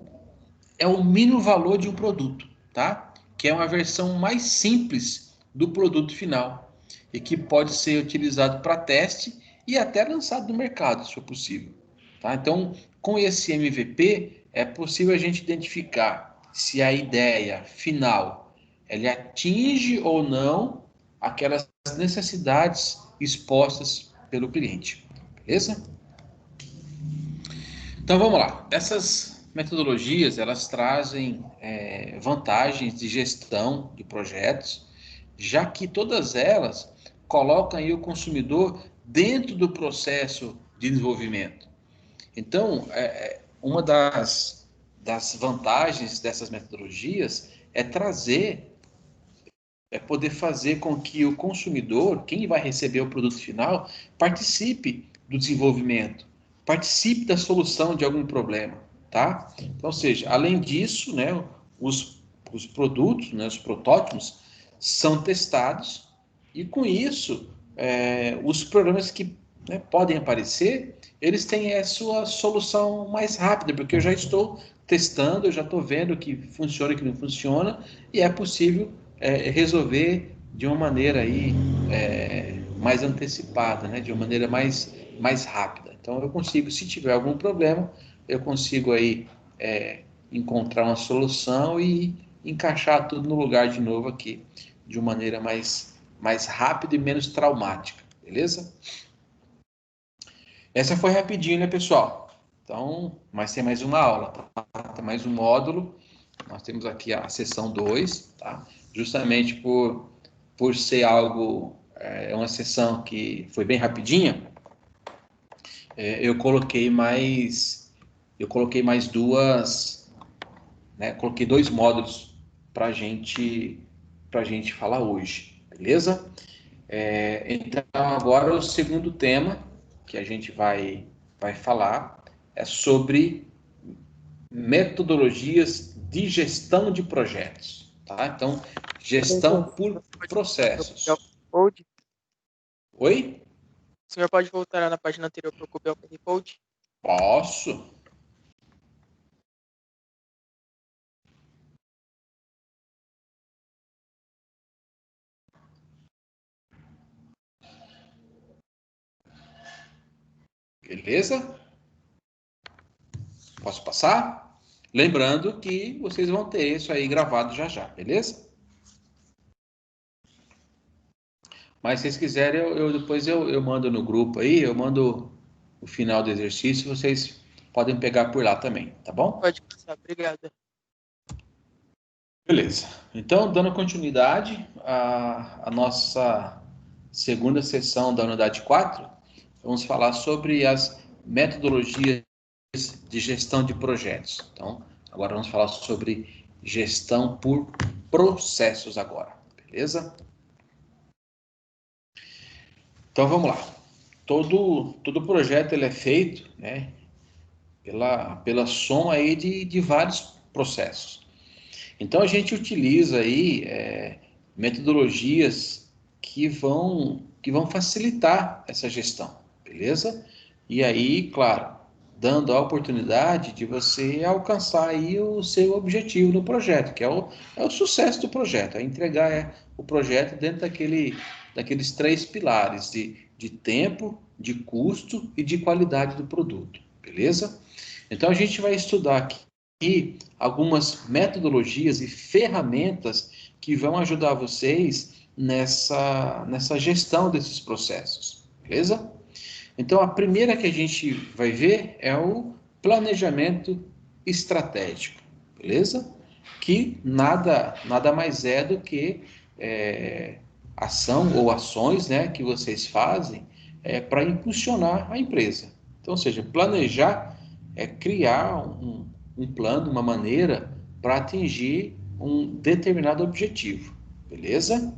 mínimo valor de um produto, tá? Que é uma versão mais simples do produto final e que pode ser utilizado para teste e até lançado no mercado, se for possível, tá? Então, com esse MVP, é possível a gente identificar se a ideia final ele atinge ou não aquelas necessidades expostas pelo cliente, beleza? Então vamos lá. Essas metodologias elas trazem vantagens de gestão de projetos, já que todas elas colocam aí o consumidor dentro do processo de desenvolvimento. Então, uma das vantagens dessas metodologias é poder fazer com que o consumidor, quem vai receber o produto final, participe do desenvolvimento, participe da solução de algum problema, tá? Então, ou seja, além disso, né, os produtos, né, os protótipos, são testados e com isso, os problemas que, né, podem aparecer, eles têm a sua solução mais rápida, porque eu já estou testando, eu já estou vendo o que funciona e o que não funciona, e é possível resolver de uma maneira aí mais antecipada, né? De uma maneira mais rápida. Então eu consigo, se tiver algum problema, eu consigo aí encontrar uma solução e encaixar tudo no lugar de novo aqui, de uma maneira mais rápida e menos traumática, beleza? Essa foi rapidinho, né, pessoal? Então, mas tem mais uma aula, tá? Tem mais um módulo. Nós temos aqui a sessão 2, tá? Justamente por ser algo, uma sessão que foi bem rapidinha, eu coloquei mais duas, né? Coloquei 2 módulos para gente falar hoje, beleza? Então, agora o segundo tema que a gente vai falar é sobre metodologias de gestão de projetos, tá? Então, gestão por processos. Code. Oi? O senhor pode voltar na página anterior para o QR Code? Posso. Beleza? Posso passar? Lembrando que vocês vão ter isso aí gravado já, beleza? Mas se vocês quiserem, depois eu mando no grupo aí, eu mando o final do exercício, vocês podem pegar por lá também, tá bom? Pode passar, obrigada. Beleza. Então, dando continuidade à nossa segunda sessão da unidade 4, vamos falar sobre as metodologias de gestão de projetos. Então, agora vamos falar sobre gestão por processos agora, beleza? Então, vamos lá. Todo projeto ele é feito, né, pela soma aí de vários processos. Então, a gente utiliza aí metodologias que vão facilitar essa gestão, beleza? E aí, claro, dando a oportunidade de você alcançar aí o seu objetivo no projeto, que é o sucesso do projeto, é entregar o projeto dentro daqueles 3 pilares de tempo, de custo e de qualidade do produto, beleza? Então, a gente vai estudar aqui algumas metodologias e ferramentas que vão ajudar vocês nessa gestão desses processos, beleza? Então, a primeira que a gente vai ver é o planejamento estratégico, beleza? Que nada mais é do que ação ou ações, né, que vocês fazem para impulsionar a empresa. Então, ou seja, planejar é criar um plano, uma maneira para atingir um determinado objetivo, beleza?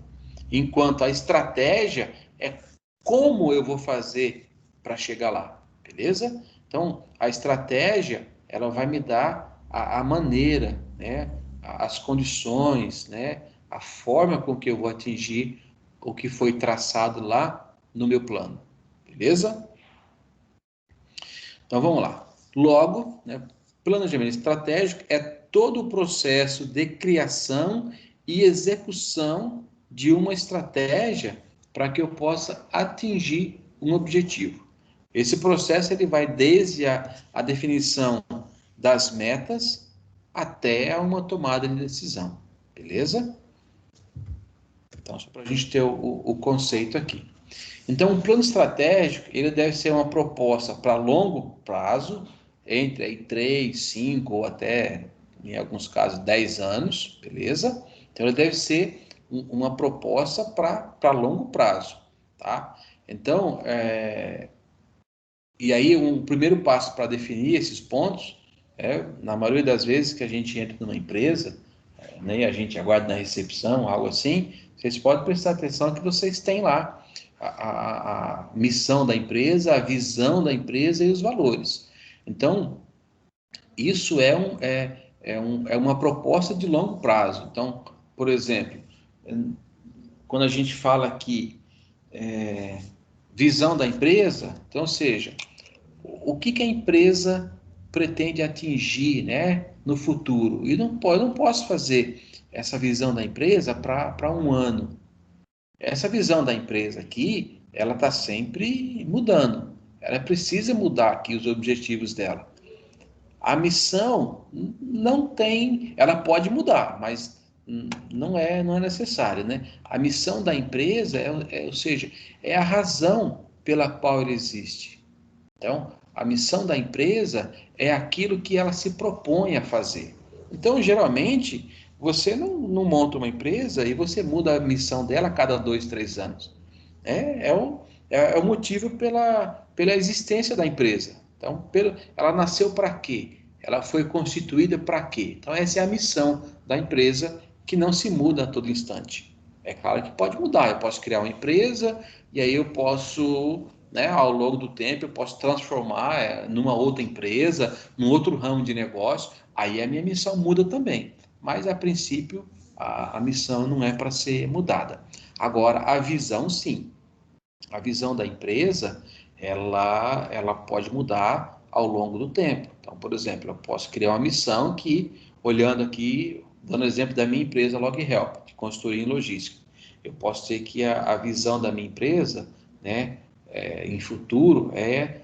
Enquanto a estratégia é como eu vou fazer para chegar lá, beleza? Então, a estratégia, ela vai me dar a maneira, né? As condições, né? A forma com que eu vou atingir o que foi traçado lá no meu plano, beleza? Então, vamos lá. Logo, né, planejamento estratégico é todo o processo de criação e execução de uma estratégia para que eu possa atingir um objetivo. Esse processo ele vai desde a definição das metas até uma tomada de decisão, beleza? Então, só para a gente ter o conceito aqui. Então, o plano estratégico ele deve ser uma proposta para longo prazo, entre aí 3, 5 ou até, em alguns casos, 10 anos, beleza? Então, ele deve ser uma proposta para longo prazo, tá? Então, e aí um primeiro passo para definir esses pontos na maioria das vezes que a gente entra numa empresa, né, a gente aguarda na recepção, algo assim, vocês podem prestar atenção que vocês têm lá a missão da empresa, a visão da empresa e os valores. Então, isso é uma proposta de longo prazo. Então, por exemplo, quando a gente fala aqui visão da empresa, então, ou seja, o que a empresa pretende atingir, né, no futuro? E eu não posso fazer essa visão da empresa para um ano. essa visão da empresa aqui, ela está sempre mudando. Ela precisa mudar aqui os objetivos dela. A missão não tem, ela pode mudar, mas não é necessário, né? A missão da empresa ou seja, é a razão pela qual ela existe. Então, a missão da empresa é aquilo que ela se propõe a fazer. Então, geralmente, você não monta uma empresa e você muda a missão dela a cada 2, 3 anos. É o motivo pela existência da empresa. Então, ela nasceu para quê? Ela foi constituída para quê? Então, essa é a missão da empresa que não se muda a todo instante. É claro que pode mudar. Eu posso criar uma empresa e aí eu posso, né, ao longo do tempo, eu posso transformar numa outra empresa, num outro ramo de negócio. Aí a minha missão muda também. Mas, a princípio, a missão não é para ser mudada. Agora, a visão, sim. A visão da empresa, ela pode mudar ao longo do tempo. Então, por exemplo, eu posso criar uma missão que, olhando aqui, dando exemplo da minha empresa LogHelp, de consultoria em logística, eu posso ter que a visão da minha empresa, né, em futuro, é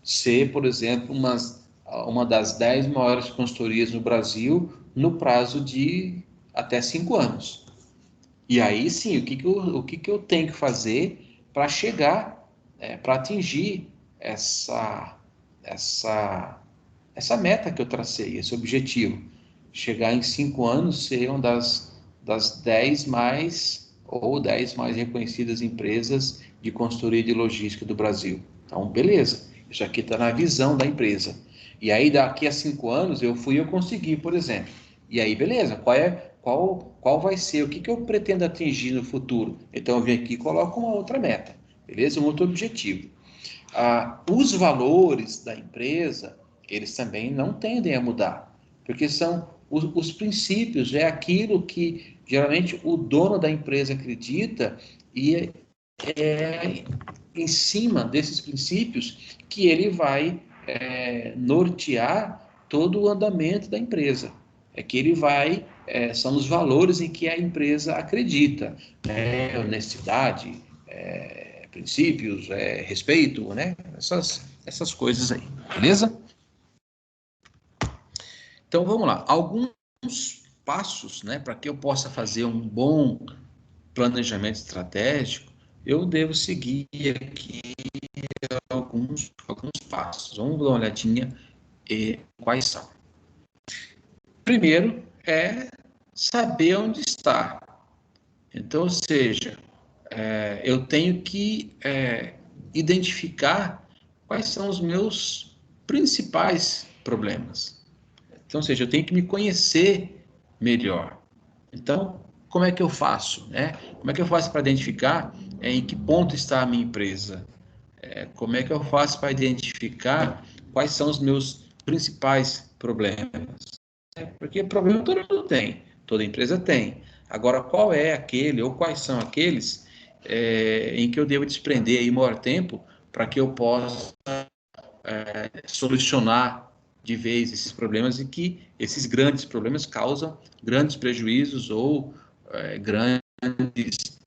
ser, por exemplo, uma das 10 maiores consultorias no Brasil no prazo de até 5 anos. E aí sim, o que eu tenho que fazer para chegar, para atingir essa meta que eu tracei, esse objetivo? Chegar em 5 anos, ser uma das 10 mais reconhecidas empresas de consultoria de logística do Brasil. Então, beleza, isso aqui está na visão da empresa. E aí, daqui a 5 anos, eu consegui, por exemplo. E aí, beleza, qual vai ser, o que eu pretendo atingir no futuro? Então, eu venho aqui e coloco uma outra meta, beleza? Um outro objetivo. Os valores da empresa, eles também não tendem a mudar, porque são os princípios, é aquilo que geralmente o dono da empresa acredita e é em cima desses princípios que ele vai nortear todo o andamento da empresa. É que ele vai, são os valores em que a empresa acredita, né? Honestidade, princípios, respeito, né? Essas coisas aí, beleza? Então vamos lá, alguns passos, né, para que eu possa fazer um bom planejamento estratégico, eu devo seguir aqui alguns passos. Vamos dar uma olhadinha quais são. Primeiro é saber onde está. Então, ou seja, eu tenho que identificar quais são os meus principais problemas. Então, ou seja, eu tenho que me conhecer melhor. Então, como é que eu faço, né? Como é que eu faço para identificar em que ponto está a minha empresa? Como é que eu faço para identificar quais são os meus principais problemas? Porque problema todo mundo tem, toda empresa tem. Agora, qual é aquele ou quais são aqueles em que eu devo desprender aí maior tempo para que eu possa solucionar de vez esses problemas e que esses grandes problemas causam grandes prejuízos ou grandes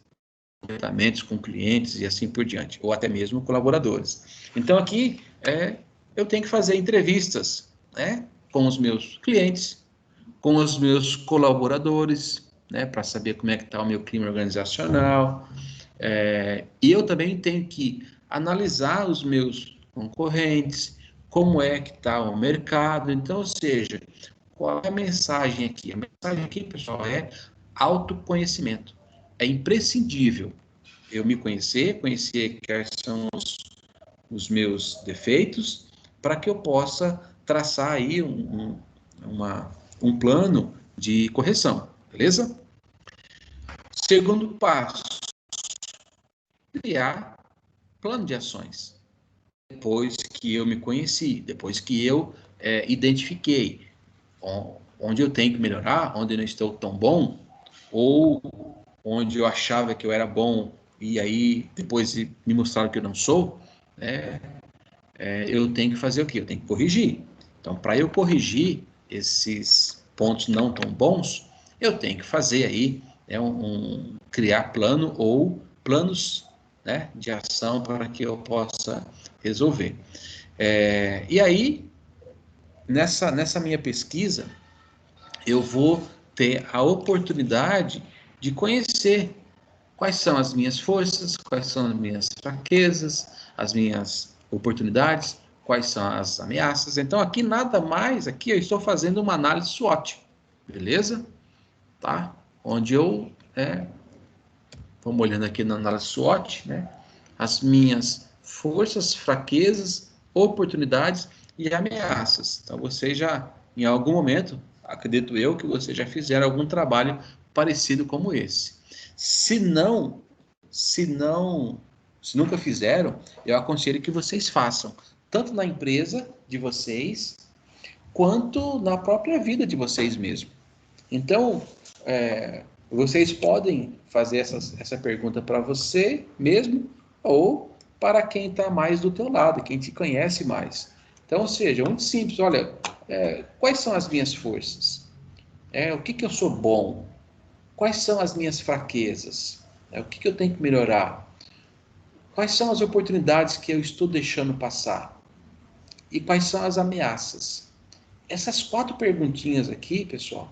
tratamentos com clientes e assim por diante, ou até mesmo colaboradores. Então, aqui eu tenho que fazer entrevistas, né, com os meus clientes, com os meus colaboradores, né, para saber como é que está o meu clima organizacional. E eu também tenho que analisar os meus concorrentes, como é que está o mercado. Então, ou seja, qual é a mensagem aqui? A mensagem aqui, pessoal, é autoconhecimento. É imprescindível eu me conhecer quais são os meus defeitos, para que eu possa traçar aí um plano de correção, beleza? Segundo passo, criar plano de ações. Depois que eu me conheci, depois que eu identifiquei onde eu tenho que melhorar, onde eu não estou tão bom, ou onde eu achava que eu era bom e aí depois me mostraram que eu não sou, né? Eu tenho que fazer o quê? Eu tenho que corrigir. Então, para eu corrigir esses pontos não tão bons, eu tenho que fazer aí criar plano ou planos, né, de ação para que eu possa resolver. E aí, nessa minha pesquisa, eu vou ter a oportunidade de conhecer quais são as minhas forças, quais são as minhas fraquezas, as minhas oportunidades, quais são as ameaças. Então, aqui nada mais, aqui eu estou fazendo uma análise SWOT, beleza? Tá? Onde vamos olhando aqui na análise SWOT, né? As minhas forças, fraquezas, oportunidades e ameaças. Então, você já, em algum momento, acredito eu, que você já fizeram algum trabalho parecido como esse. Se nunca fizeram, eu aconselho que vocês façam, tanto na empresa de vocês, quanto na própria vida de vocês mesmos. Então, vocês podem fazer essa pergunta para você mesmo ou para quem está mais do teu lado, quem te conhece mais. Então, ou seja, muito simples, olha, quais são as minhas forças? O que eu sou bom? Quais são as minhas fraquezas? O que eu tenho que melhorar? Quais são as oportunidades que eu estou deixando passar? E quais são as ameaças? Essas 4 perguntinhas aqui, pessoal,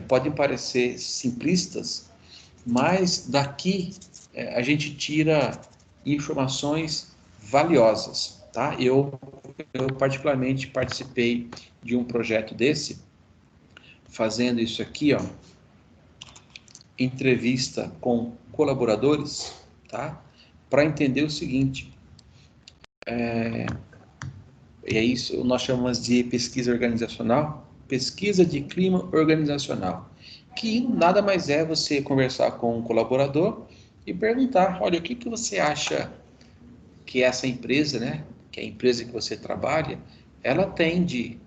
podem parecer simplistas, mas daqui a gente tira informações valiosas, tá? Eu particularmente participei de um projeto desse, fazendo isso aqui, ó, entrevista com colaboradores, tá? Para entender o seguinte, e é isso nós chamamos de pesquisa organizacional, pesquisa de clima organizacional, que nada mais é você conversar com um colaborador e perguntar, olha, o que você acha que essa empresa, né, que é a empresa que você trabalha, ela tem de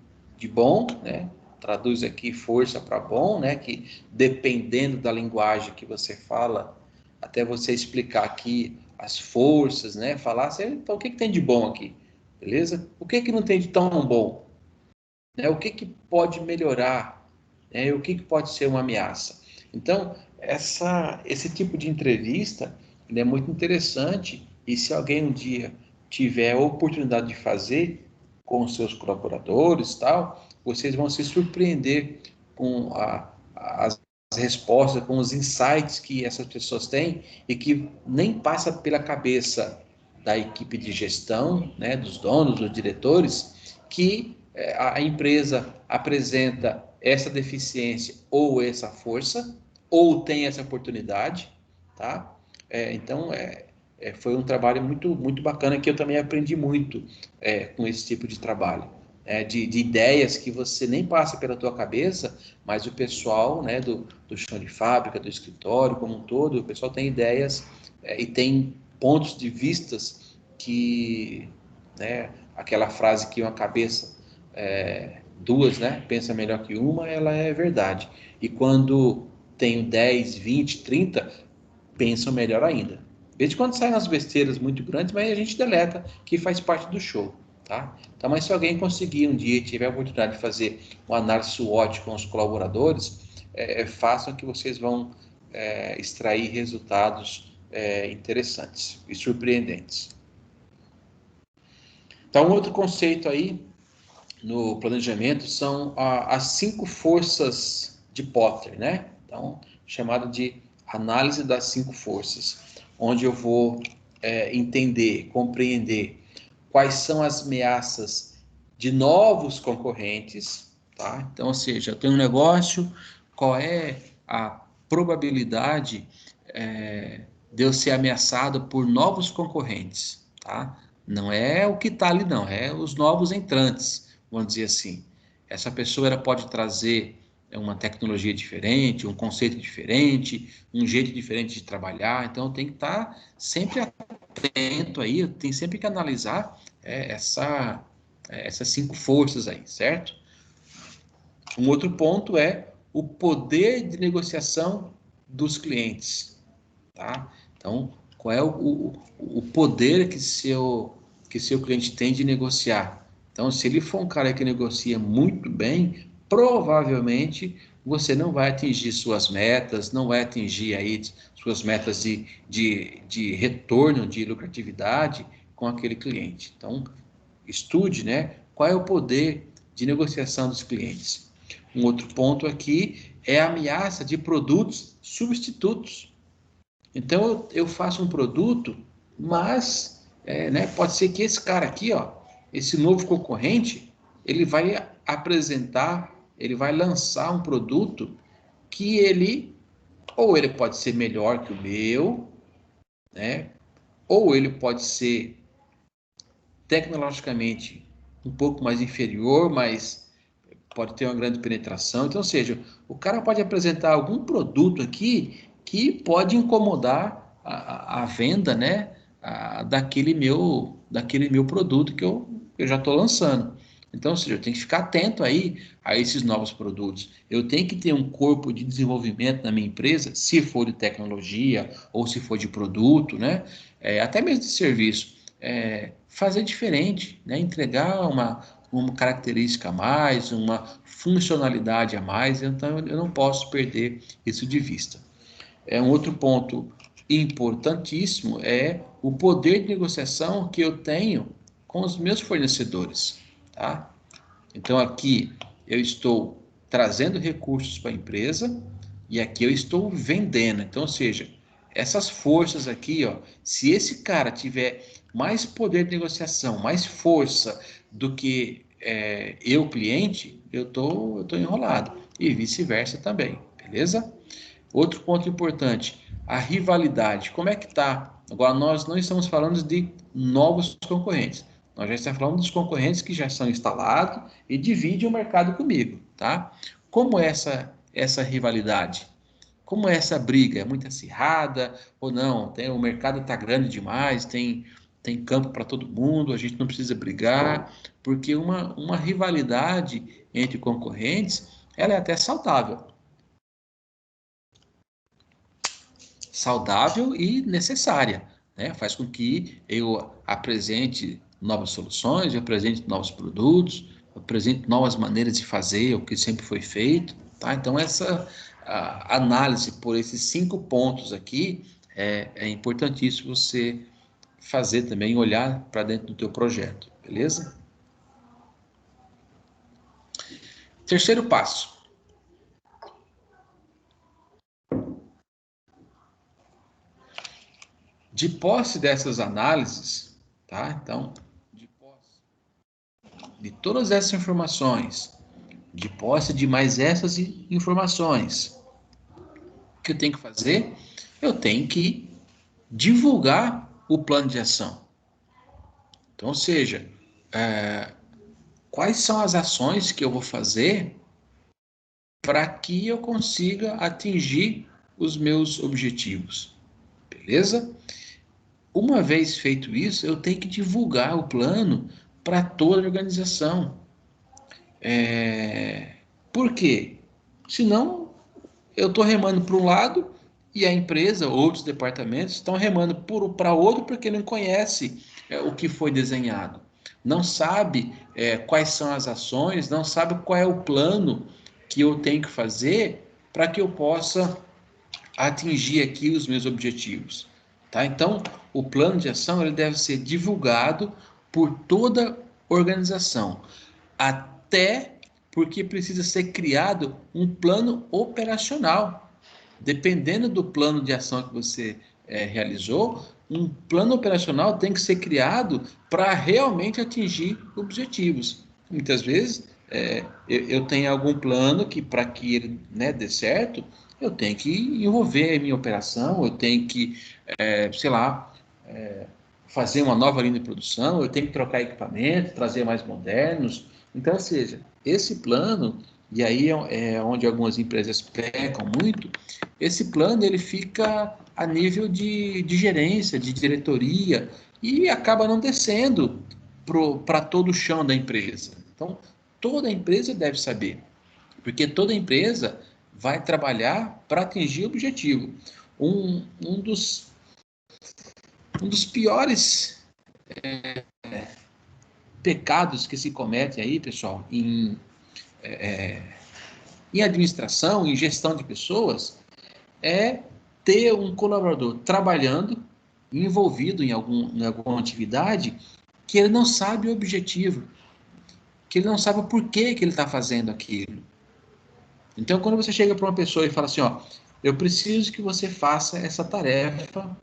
bom, né, traduz aqui força para bom, né, que dependendo da linguagem que você fala, até você explicar aqui as forças, né, falar, então o que tem de bom aqui, beleza? O que não tem de tão bom? Né, o que pode melhorar? Né, o que pode ser uma ameaça? Então, esse tipo de entrevista, ele é muito interessante e se alguém um dia tiver a oportunidade de fazer com os seus colaboradores, tal, vocês vão se surpreender com as respostas, com os insights que essas pessoas têm e que nem passa pela cabeça da equipe de gestão, né, dos donos, dos diretores, que a empresa apresenta essa deficiência ou essa força, ou tem essa oportunidade, tá? Então, foi um trabalho muito, muito bacana que eu também aprendi muito com esse tipo de trabalho. De ideias que você nem passa pela tua cabeça, mas o pessoal, né, do chão de fábrica, do escritório como um todo, o pessoal tem ideias e tem pontos de vistas que, né, aquela frase que uma cabeça, duas, né, pensa melhor que uma, ela é verdade. E quando tenho 10, 20, 30, pensam melhor ainda. De vez em quando saem umas besteiras muito grandes, mas a gente deleta, que faz parte do show, tá? Então, mas se alguém conseguir um dia, tiver a oportunidade de fazer uma análise SWOT com os colaboradores, façam que vocês vão extrair resultados interessantes e surpreendentes. Então, outro conceito aí no planejamento são as 5 forças de Potter, né? Então, chamado de análise das 5 forças, onde eu vou entender, compreender quais são as ameaças de novos concorrentes, tá? Então, ou seja, eu tenho um negócio, qual é a probabilidade de eu ser ameaçado por novos concorrentes, tá? Não é o que está ali, não, é os novos entrantes, vamos dizer assim. Essa pessoa ela pode trazer uma tecnologia diferente, um conceito diferente, um jeito diferente de trabalhar, então tem que estar sempre atento aí, tem sempre que analisar essas 5 forças aí, certo? Um outro ponto é o poder de negociação dos clientes, tá? Então, qual é o poder que seu cliente tem de negociar? Então, se ele for um cara que negocia muito bem, provavelmente você não vai atingir suas metas, não vai atingir aí suas metas de retorno, de lucratividade com aquele cliente. Então, estude, né, qual é o poder de negociação dos clientes. Um outro ponto aqui é a ameaça de produtos substitutos. Então, eu faço um produto, mas né, pode ser que esse cara aqui, ó, esse novo concorrente, ele vai apresentar, ele vai lançar um produto que ou ele pode ser melhor que o meu, né, ou ele pode ser tecnologicamente um pouco mais inferior, mas pode ter uma grande penetração. Então, ou seja, o cara pode apresentar algum produto aqui que pode incomodar a venda, né, daquele meu produto que eu já estou lançando. Então, ou seja, eu tenho que ficar atento aí a esses novos produtos. Eu tenho que ter um corpo de desenvolvimento na minha empresa, se for de tecnologia ou se for de produto, né, até mesmo de serviço. Fazer diferente, né, entregar uma característica a mais, uma funcionalidade a mais, então eu não posso perder isso de vista. Um outro ponto importantíssimo é o poder de negociação que eu tenho com os meus fornecedores, tá? Então aqui eu estou trazendo recursos para a empresa e aqui eu estou vendendo. Então, ou seja, essas forças aqui, ó, se esse cara tiver mais poder de negociação, mais força do que eu, cliente, eu tô enrolado. E vice-versa também, beleza? Outro ponto importante, a rivalidade. Como é que tá? Agora, nós não estamos falando de novos concorrentes. Nós já estamos falando dos concorrentes que já são instalados e dividem o mercado comigo, tá? Como é essa rivalidade? Como é essa briga? É muito acirrada ou não? O mercado está grande demais, tem campo para todo mundo, a gente não precisa brigar, porque uma rivalidade entre concorrentes, ela é até saudável e necessária, né? Faz com que eu apresente novas soluções, eu apresente novos produtos, eu apresente novas maneiras de fazer o que sempre foi feito, tá? Então essa análise por esses 5 pontos aqui é importantíssimo você fazer também, olhar para dentro do teu projeto, beleza? Terceiro passo. De posse dessas análises, tá? Então, de posse de todas essas informações, de posse de mais essas informações, o que eu tenho que fazer? Eu tenho que divulgar o plano de ação. Então, ou seja, quais são as ações que eu vou fazer para que eu consiga atingir os meus objetivos, beleza? Uma vez feito isso, eu tenho que divulgar o plano para toda a organização. Por quê? Senão, eu estou remando para um lado e a empresa, outros departamentos, estão remando para outro porque não conhece o que foi desenhado. Não sabe quais são as ações, não sabe qual é o plano que eu tenho que fazer para que eu possa atingir aqui os meus objetivos. Tá? Então, o plano de ação ele deve ser divulgado por toda a organização, até porque precisa ser criado um plano operacional. Dependendo do plano de ação que você realizou, um plano operacional tem que ser criado para realmente atingir objetivos. Muitas vezes eu tenho algum plano que para que ele dê certo, eu tenho que envolver a minha operação, eu tenho que, sei lá, fazer uma nova linha de produção, eu tenho que trocar equipamento, trazer mais modernos. Então, ou seja, esse plano, e aí é onde algumas empresas pecam muito, esse plano ele fica a nível de gerência, de diretoria, e acaba não descendo para todo o chão da empresa. Então, toda empresa deve saber, porque toda empresa vai trabalhar para atingir o objetivo. Um dos piores pecados que se cometem aí, pessoal, em administração, em gestão de pessoas, é ter um colaborador trabalhando, envolvido em alguma atividade, que ele não sabe o objetivo, que ele não sabe o porquê que ele está fazendo aquilo. Então, quando você chega para uma pessoa e fala assim, ó, eu preciso que você faça essa tarefa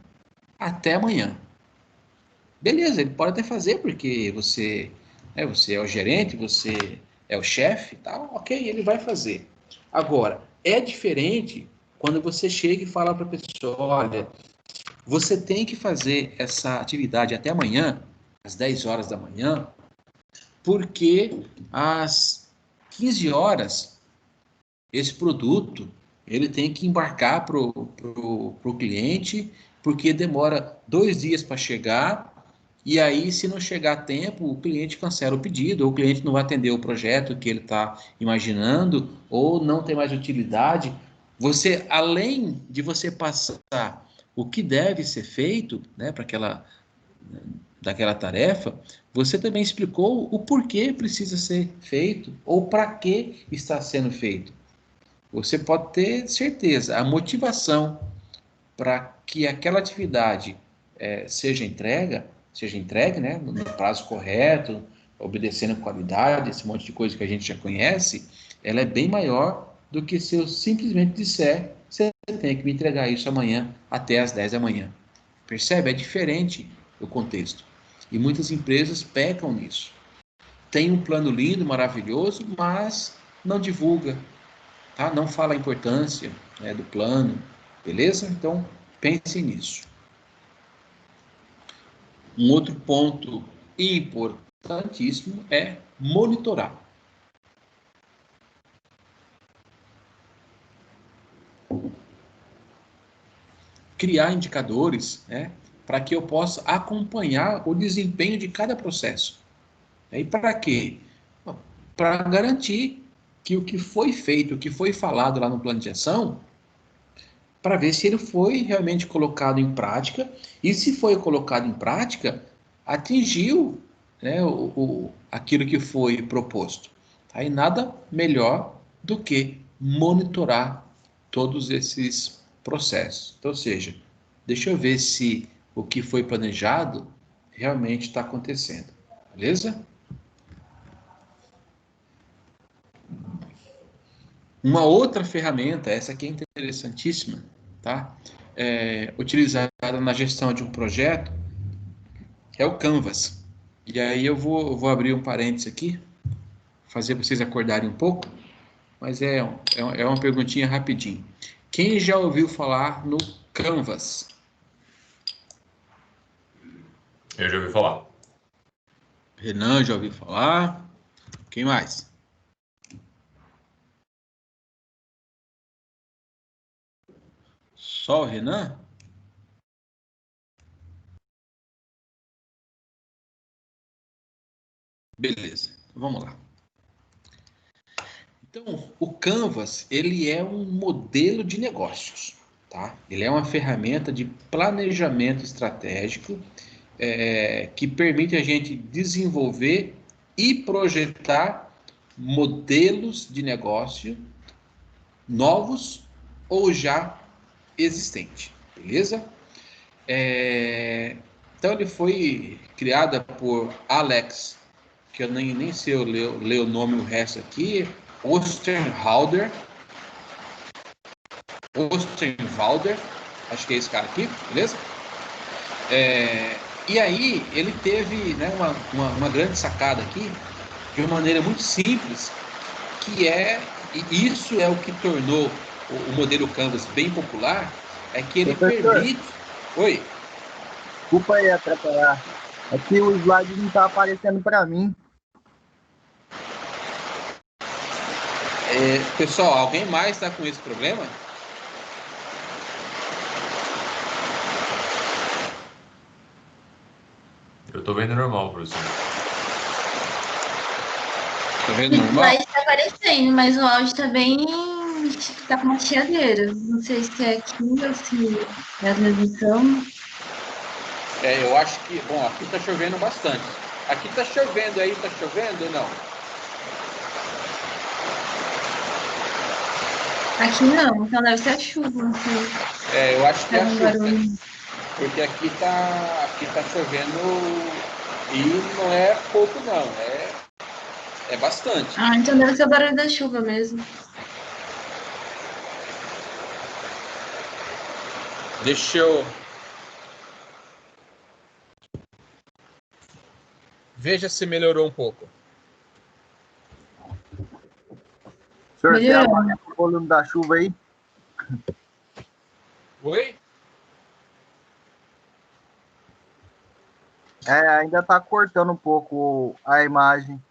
até amanhã. Beleza, ele pode até fazer, porque você é o gerente, você é o chefe, tal, ok, ele vai fazer. Agora, é diferente quando você chega e fala para a pessoa, olha, você tem que fazer essa atividade até amanhã, às 10 horas da manhã, porque às 15 horas esse produto ele tem que embarcar para o cliente, porque demora 2 dias para chegar, e aí, se não chegar a tempo, o cliente cancela o pedido, ou o cliente não vai atender o projeto que ele está imaginando, ou não tem mais utilidade. Você, além de você passar o que deve ser feito, né, para daquela tarefa, você também explicou o porquê precisa ser feito, ou para que está sendo feito. Você pode ter certeza, a motivação para que aquela atividade seja entregue, né, no prazo correto, obedecendo qualidade, esse monte de coisa que a gente já conhece, ela é bem maior do que se eu simplesmente disser, você tem que me entregar isso amanhã até às 10 da manhã. Percebe? É diferente o contexto. E muitas empresas pecam nisso. Tem um plano lindo, maravilhoso, mas não divulga, tá? Não fala a importância, né, do plano, beleza? Então, pense nisso. Um outro ponto importantíssimo é monitorar. Criar indicadores, né, para que eu possa acompanhar o desempenho de cada processo. E para quê? Para garantir que o que foi feito, o que foi falado lá no plano de ação, para ver se ele foi realmente colocado em prática, e se foi colocado em prática, atingiu, né, aquilo que foi proposto. Tá? E nada melhor do que monitorar todos esses processos. Então, ou seja, deixa eu ver se o que foi planejado realmente está acontecendo. Beleza? Uma outra ferramenta, essa aqui é interessantíssima, tá? Utilizada na gestão de um projeto, é o Canvas. E aí eu vou abrir um parênteses aqui, fazer vocês acordarem um pouco, mas é uma perguntinha rapidinho. Quem já ouviu falar no Canvas? Eu já ouvi falar. Renan já ouviu falar. Quem mais? Só o Renan? Beleza, vamos lá. Então, o Canvas, ele é um modelo de negócios, tá? Ele é uma ferramenta de planejamento estratégico que permite a gente desenvolver e projetar modelos de negócio novos ou já existentes, beleza? Então, ele foi criado por Alex, que eu nem sei ler o nome o resto aqui, Osterwalder, acho que é esse cara aqui, beleza? E aí ele teve, né, uma grande sacada aqui, de uma maneira muito simples, e isso é o que tornou o modelo Canvas bem popular, é que ele permite... Oi? Desculpa aí atrapalhar. Aqui o slide não tá aparecendo para mim. Pessoal, alguém mais está com esse problema? Eu tô vendo normal, professor. Tá vendo normal? O slide tá aparecendo, mas o áudio tá bem... tá com uma chiadeira. Não sei se é aqui ou se é a transmissão. Eu acho que... Bom, aqui tá chovendo bastante. Aqui tá chovendo, aí tá chovendo ou não? Aqui não, então deve ser a chuva. Não sei. Eu acho que é Faz a um chuva, barulho. porque aqui tá chovendo e não é pouco não, é bastante. Ah, então deve ser o barulho da chuva mesmo. Deixa eu... Veja se melhorou um pouco. Senhor, você Melhorou. abaixa o volume da chuva aí? Oi? Ainda tá cortando um pouco a imagem.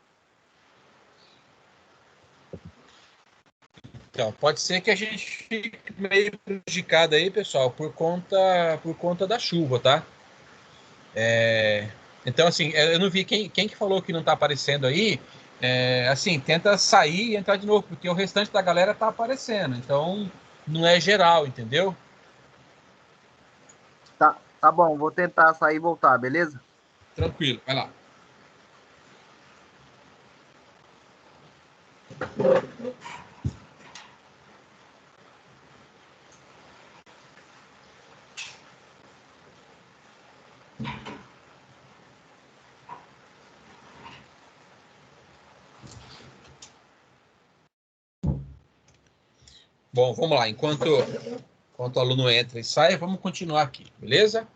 Então, pode ser que a gente fique meio prejudicado aí, pessoal, por conta da chuva, tá? Então, assim, eu não vi quem que falou que não tá aparecendo aí. Assim, tenta sair e entrar de novo, porque o restante da galera tá aparecendo. Então, não é geral, entendeu? Tá bom, vou tentar sair e voltar, beleza? Tranquilo, vai lá. Bom, vamos lá. Enquanto o aluno entra e sai, vamos continuar aqui, beleza?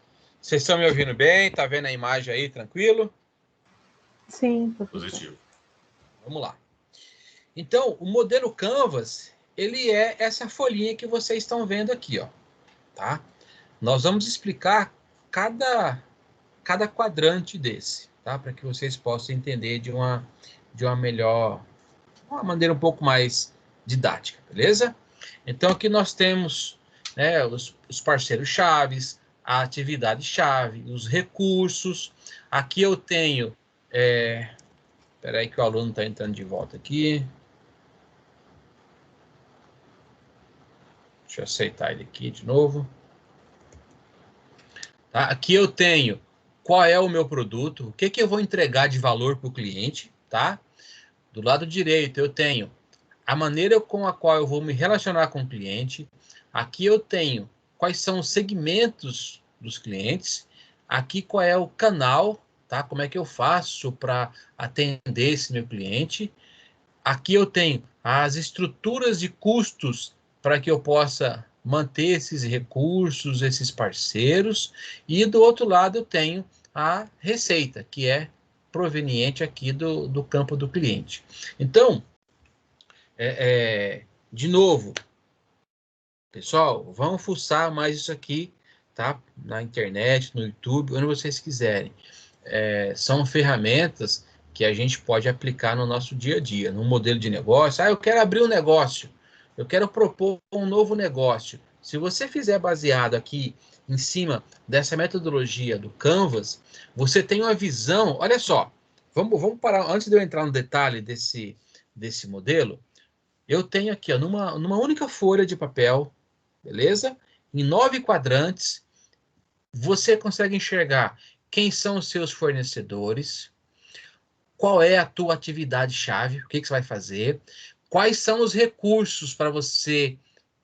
Vocês estão me ouvindo bem? Tá vendo a imagem aí, tranquilo? Sim, professor. Positivo. Vamos lá. Então, o modelo Canvas, ele é essa folhinha que vocês estão vendo aqui, ó, tá? Nós vamos explicar cada quadrante desse, tá? Para que vocês possam entender de uma maneira um pouco mais didática, beleza? Então, aqui nós temos, né, os parceiros chaves, a atividade chave, os recursos. Aqui eu tenho... Espera aí que o aluno está entrando de volta aqui. Deixa eu aceitar ele aqui de novo. Tá? Aqui eu tenho qual é o meu produto, o que eu vou entregar de valor para o cliente, tá? Do lado direito eu tenho a maneira com a qual eu vou me relacionar com o cliente. Aqui eu tenho quais são os segmentos dos clientes. Aqui qual é o canal, tá? Como é que eu faço para atender esse meu cliente. Aqui eu tenho as estruturas de custos para que eu possa manter esses recursos, esses parceiros. E do outro lado eu tenho a receita, que é proveniente aqui do campo do cliente. Então, de novo, pessoal, vamos fuçar mais isso aqui, tá? Na internet, no YouTube, onde vocês quiserem. São ferramentas que a gente pode aplicar no nosso dia a dia, no modelo de negócio. Eu quero abrir um negócio, eu quero propor um novo negócio. Se você fizer baseado aqui em cima dessa metodologia do Canvas, você tem uma visão. Olha só, vamos parar, antes de eu entrar no detalhe desse modelo, eu tenho aqui, ó, numa única folha de papel, beleza? Em 9 quadrantes, você consegue enxergar quem são os seus fornecedores, qual é a tua atividade-chave, o que você vai fazer, quais são os recursos para você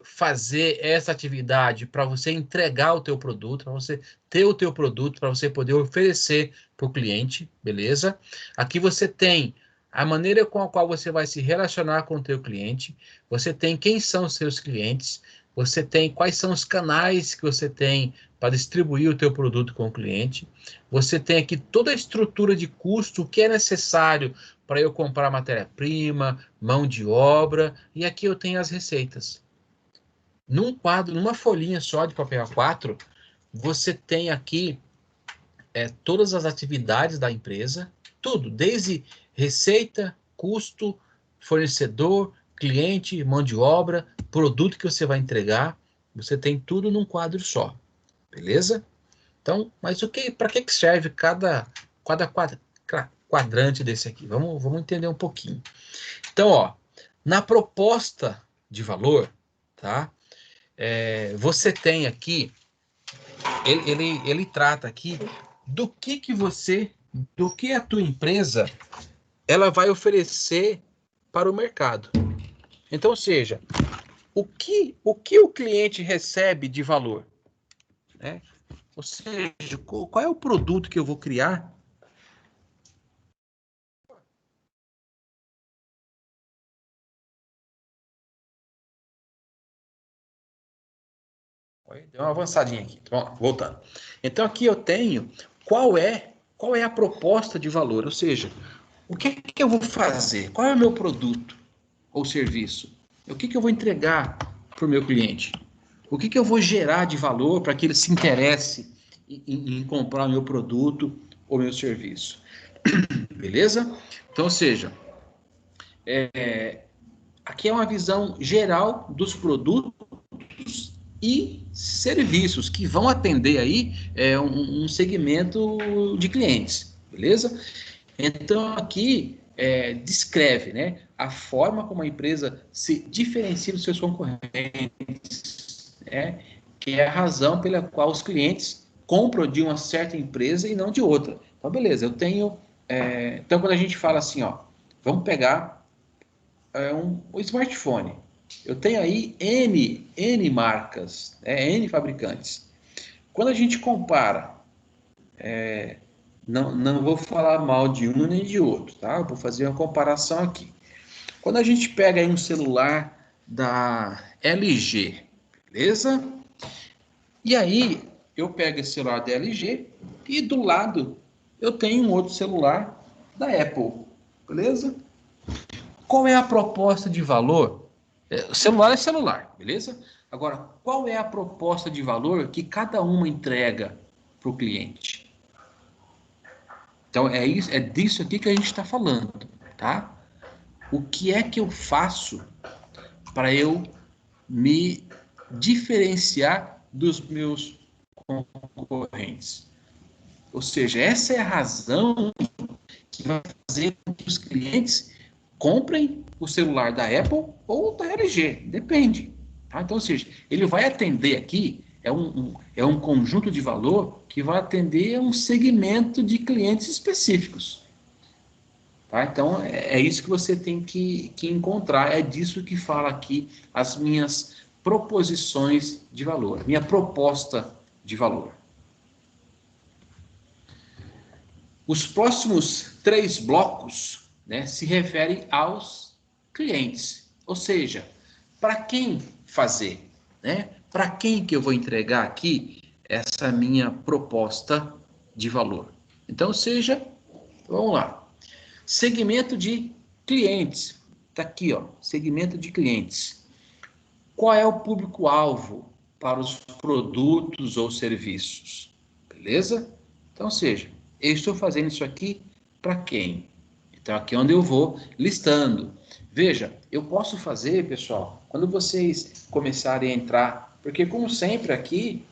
fazer essa atividade, para você entregar o teu produto, para você ter o teu produto, para você poder oferecer para o cliente, beleza? Aqui você tem a maneira com a qual você vai se relacionar com o teu cliente, você tem quem são os seus clientes, você tem quais são os canais que você tem para distribuir o teu produto com o cliente, você tem aqui toda a estrutura de custo, o que é necessário para eu comprar matéria-prima, mão de obra, e aqui eu tenho as receitas. Num quadro, numa folhinha só de papel A4, você tem aqui todas as atividades da empresa, tudo, desde receita, custo, fornecedor, cliente, mão de obra, produto que você vai entregar, você tem tudo num quadro só, beleza? Então, mas para que serve cada quadrante desse aqui? Vamos entender um pouquinho. Então, ó, na proposta de valor, tá? Você tem aqui, ele trata aqui do que a tua empresa ela vai oferecer para o mercado. Então, ou seja, o que o cliente recebe de valor, né? Ou seja, qual é o produto que eu vou criar? Deu uma avançadinha aqui. Então, voltando. Então, aqui eu tenho qual é a proposta de valor, ou seja, o que é que eu vou fazer? Qual é o meu produto ou serviço? O que eu vou entregar para o meu cliente? O que eu vou gerar de valor para que ele se interesse em comprar o meu produto ou meu serviço? Beleza? Então, ou seja, aqui é uma visão geral dos produtos e serviços que vão atender aí um segmento de clientes, beleza? Então aqui descreve, né, a forma como a empresa se diferencia dos seus concorrentes, né, que é a razão pela qual os clientes compram de uma certa empresa e não de outra. Então beleza, eu tenho, então quando a gente fala assim, ó, vamos pegar um smartphone. Eu tenho aí N marcas, N fabricantes. Quando a gente compara, não vou falar mal de um nem de outro, tá? Eu vou fazer uma comparação aqui. Quando a gente pega aí um celular da LG, beleza? E aí eu pego esse celular da LG e do lado eu tenho um outro celular da Apple, beleza? Qual é a proposta de valor? Celular é celular, beleza? Agora, qual é a proposta de valor que cada uma entrega para o cliente? Então, é disso aqui que a gente está falando, tá? O que é que eu faço para eu me diferenciar dos meus concorrentes? Ou seja, essa é a razão que vai fazer com que os clientes comprem o celular da Apple ou da LG, depende. Tá? Então, ou seja, ele vai atender aqui, é um conjunto de valor que vai atender a um segmento de clientes específicos. Tá? Então, é isso que você tem que encontrar, é disso que fala aqui as minhas proposições de valor, minha proposta de valor. Os próximos 3 blocos, né, se referem aos clientes, ou seja, para quem fazer, né? Para quem que eu vou entregar aqui essa minha proposta de valor. Então, seja, vamos lá, segmento de clientes, tá aqui, ó, segmento de clientes. Qual é o público-alvo para os produtos ou serviços? Beleza? Então, seja, eu estou fazendo isso aqui para quem? Então, aqui é onde eu vou listando. Veja, eu posso fazer, pessoal, quando vocês começarem a entrar, porque como sempre aqui,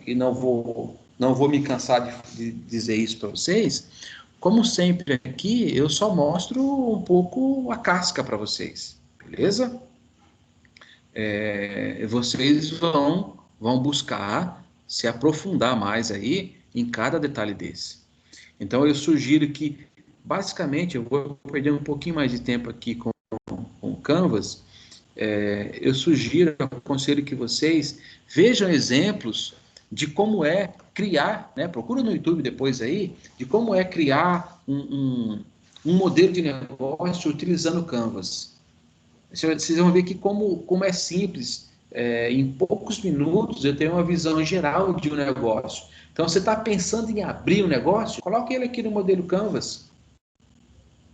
e não vou me cansar de dizer isso para vocês, como sempre aqui, eu só mostro um pouco a casca para vocês, beleza? Vocês vão buscar se aprofundar mais aí em cada detalhe desse. Então, eu sugiro que, basicamente, eu vou perder um pouquinho mais de tempo aqui com o Canvas, eu sugiro, aconselho que vocês vejam exemplos de como é criar, né, procura no YouTube depois aí, de como é criar um modelo de negócio utilizando o Canvas. Vocês vão ver que como é simples, em poucos minutos eu tenho uma visão geral de um negócio. Então, você está pensando em abrir um negócio, coloque ele aqui no modelo Canvas.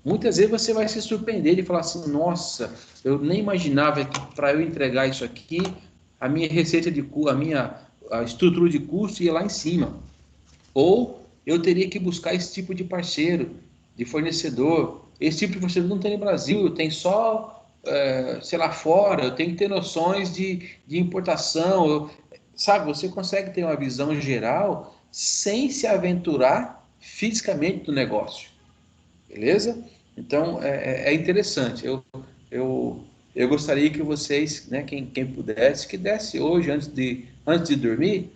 Muitas vezes você vai se surpreender e falar assim, nossa, eu nem imaginava que para eu entregar isso aqui, a minha receita de custo, a estrutura de custo ia lá em cima. Ou eu teria que buscar esse tipo de parceiro, de fornecedor. Esse tipo de fornecedor não tem no Brasil, tem só, sei lá, fora. Eu tenho que ter noções de importação. Sabe, você consegue ter uma visão geral sem se aventurar fisicamente do negócio. Beleza? Então, é interessante. Eu gostaria que vocês, né, quem pudesse, que desse hoje, antes de dormir,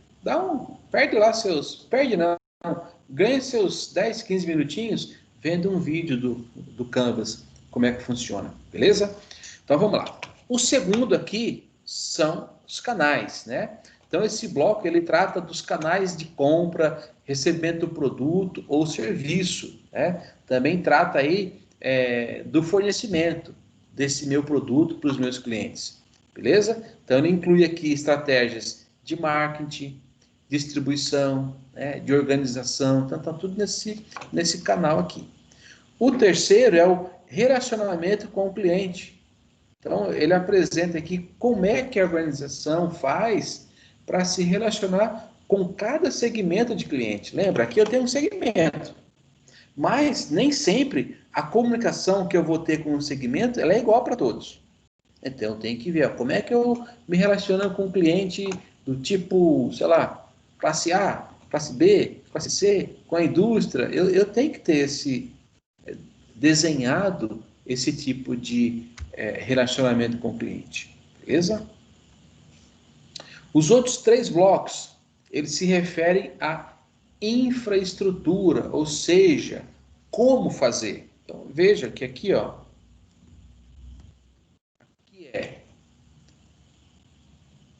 ganhe seus 10, 15 minutinhos vendo um vídeo do Canvas, como é que funciona. Beleza? Então, vamos lá. O segundo aqui são os canais, né? Então, esse bloco, ele trata dos canais de compra, recebimento do produto ou serviço, né? Também trata aí do fornecimento desse meu produto para os meus clientes, beleza? Então, ele inclui aqui estratégias de marketing, distribuição, né, de organização, então tá tudo nesse canal aqui. O terceiro é o relacionamento com o cliente. Então, ele apresenta aqui como é que a organização faz para se relacionar com cada segmento de cliente. Lembra, aqui eu tenho um segmento, mas nem sempre a comunicação que eu vou ter com o segmento ela é igual para todos. Então, eu tenho que ver como é que eu me relaciono com o cliente do tipo, sei lá, classe A, classe B, classe C, com a indústria. Eu tenho que ter desenhado esse tipo de relacionamento com o cliente, beleza? Os outros 3 blocos, eles se referem à infraestrutura, ou seja, como fazer. Então, veja que aqui, ó, aqui é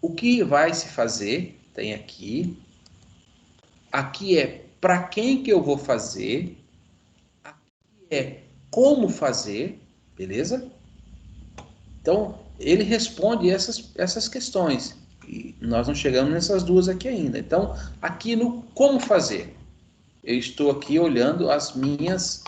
o que vai se fazer, tem aqui. Aqui é para quem que eu vou fazer. Aqui é como fazer, beleza? Então, ele responde essas questões. E nós não chegamos nessas duas aqui ainda. Então, aqui no como fazer, eu estou aqui olhando as minhas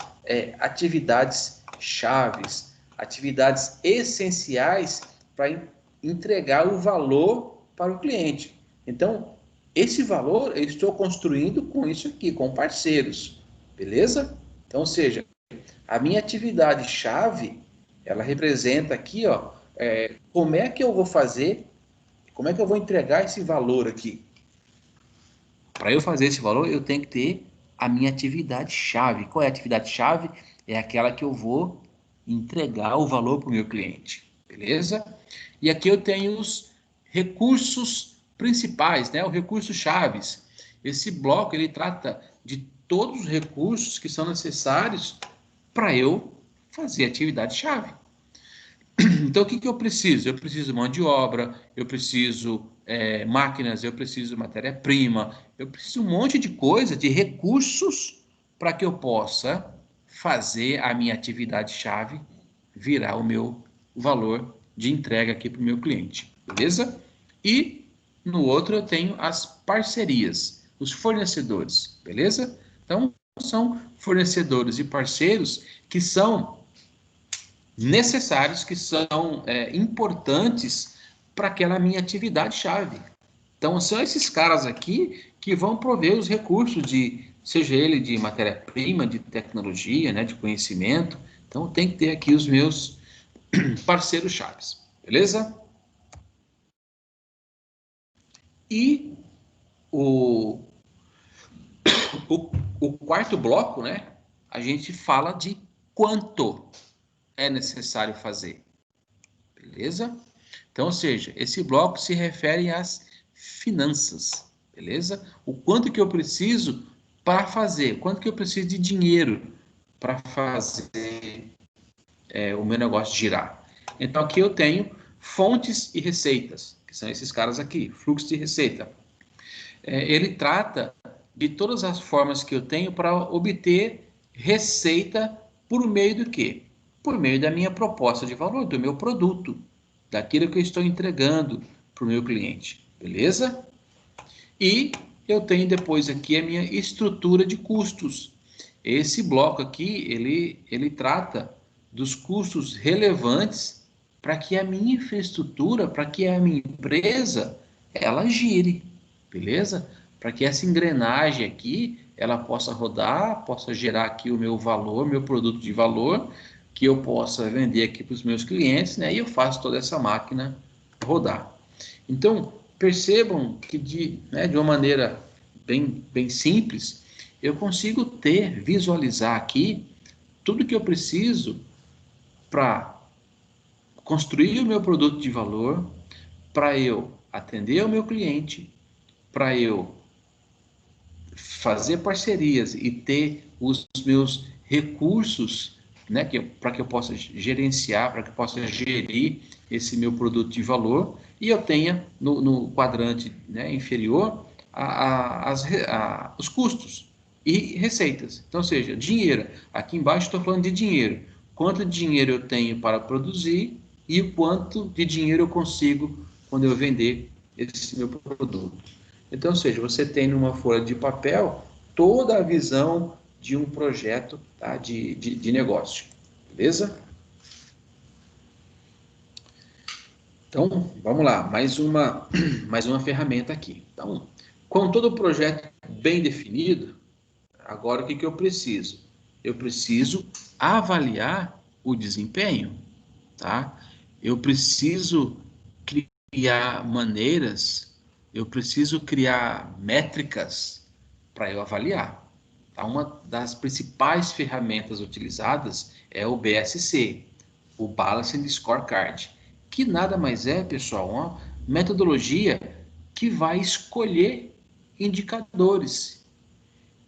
atividades chaves, atividades essenciais para entregar o valor para o cliente. Então, esse valor eu estou construindo com isso aqui, com parceiros, beleza? Então, ou seja, a minha atividade chave, ela representa aqui, ó, como é que eu vou fazer, como é que eu vou entregar esse valor aqui. Para eu fazer esse valor, eu tenho que ter a minha atividade chave. Qual é a atividade chave? É aquela que eu vou entregar o valor para o meu cliente, beleza? E aqui eu tenho os recursos principais, né? Os recursos chaves. Esse bloco, ele trata de todos os recursos que são necessários para eu fazer a atividade chave. Então, o que eu preciso? Eu preciso de mão de obra, eu preciso máquinas, eu preciso matéria-prima, eu preciso um monte de coisa, de recursos, para que eu possa fazer a minha atividade-chave virar o meu valor de entrega aqui para o meu cliente, beleza? E no outro eu tenho as parcerias, os fornecedores, beleza? Então, são fornecedores e parceiros que são necessários, que são importantes para aquela minha atividade-chave. Então, são esses caras aqui que vão prover os recursos, seja ele de matéria-prima, de tecnologia, né, de conhecimento. Então, tem que ter aqui os meus parceiros-chaves, beleza? E o quarto bloco, né, a gente fala de quanto é necessário fazer, beleza? Então, ou seja, esse bloco se refere às finanças, beleza? O quanto que eu preciso para fazer, quanto que eu preciso de dinheiro para fazer o meu negócio girar. Então, aqui eu tenho fontes e receitas, que são esses caras aqui, fluxo de receita. Ele trata de todas as formas que eu tenho para obter receita por meio do quê? Por meio da minha proposta de valor, do meu produto, daquilo que eu estou entregando para o meu cliente, beleza? E eu tenho depois aqui a minha estrutura de custos. Esse bloco aqui, ele trata dos custos relevantes para que a minha infraestrutura, para que a minha empresa, ela gire, beleza? Para que essa engrenagem aqui, ela possa rodar, possa gerar aqui o meu valor, meu produto de valor, que eu possa vender aqui para os meus clientes, né? E eu faço toda essa máquina rodar. Então, percebam que de uma maneira bem simples, eu consigo visualizar aqui tudo que eu preciso para construir o meu produto de valor, para eu atender o meu cliente, para eu fazer parcerias e ter os meus recursos, né, para que eu possa gerenciar, para que eu possa gerir esse meu produto de valor e eu tenha no quadrante, né, inferior os custos e receitas. Então, ou seja, dinheiro. Aqui embaixo estou falando de dinheiro. Quanto de dinheiro eu tenho para produzir e o quanto de dinheiro eu consigo quando eu vender esse meu produto. Então, ou seja, você tem numa folha de papel toda a visão de um projeto, tá, de negócio. Beleza? Então, vamos lá, mais uma ferramenta aqui. Então, com todo o projeto bem definido, agora o que eu preciso? Eu preciso avaliar o desempenho, tá? Eu preciso criar maneiras, eu preciso criar métricas para eu avaliar. Tá? Uma das principais ferramentas utilizadas é o BSC, o Balanced Scorecard, que nada mais é, pessoal, uma metodologia que vai escolher indicadores,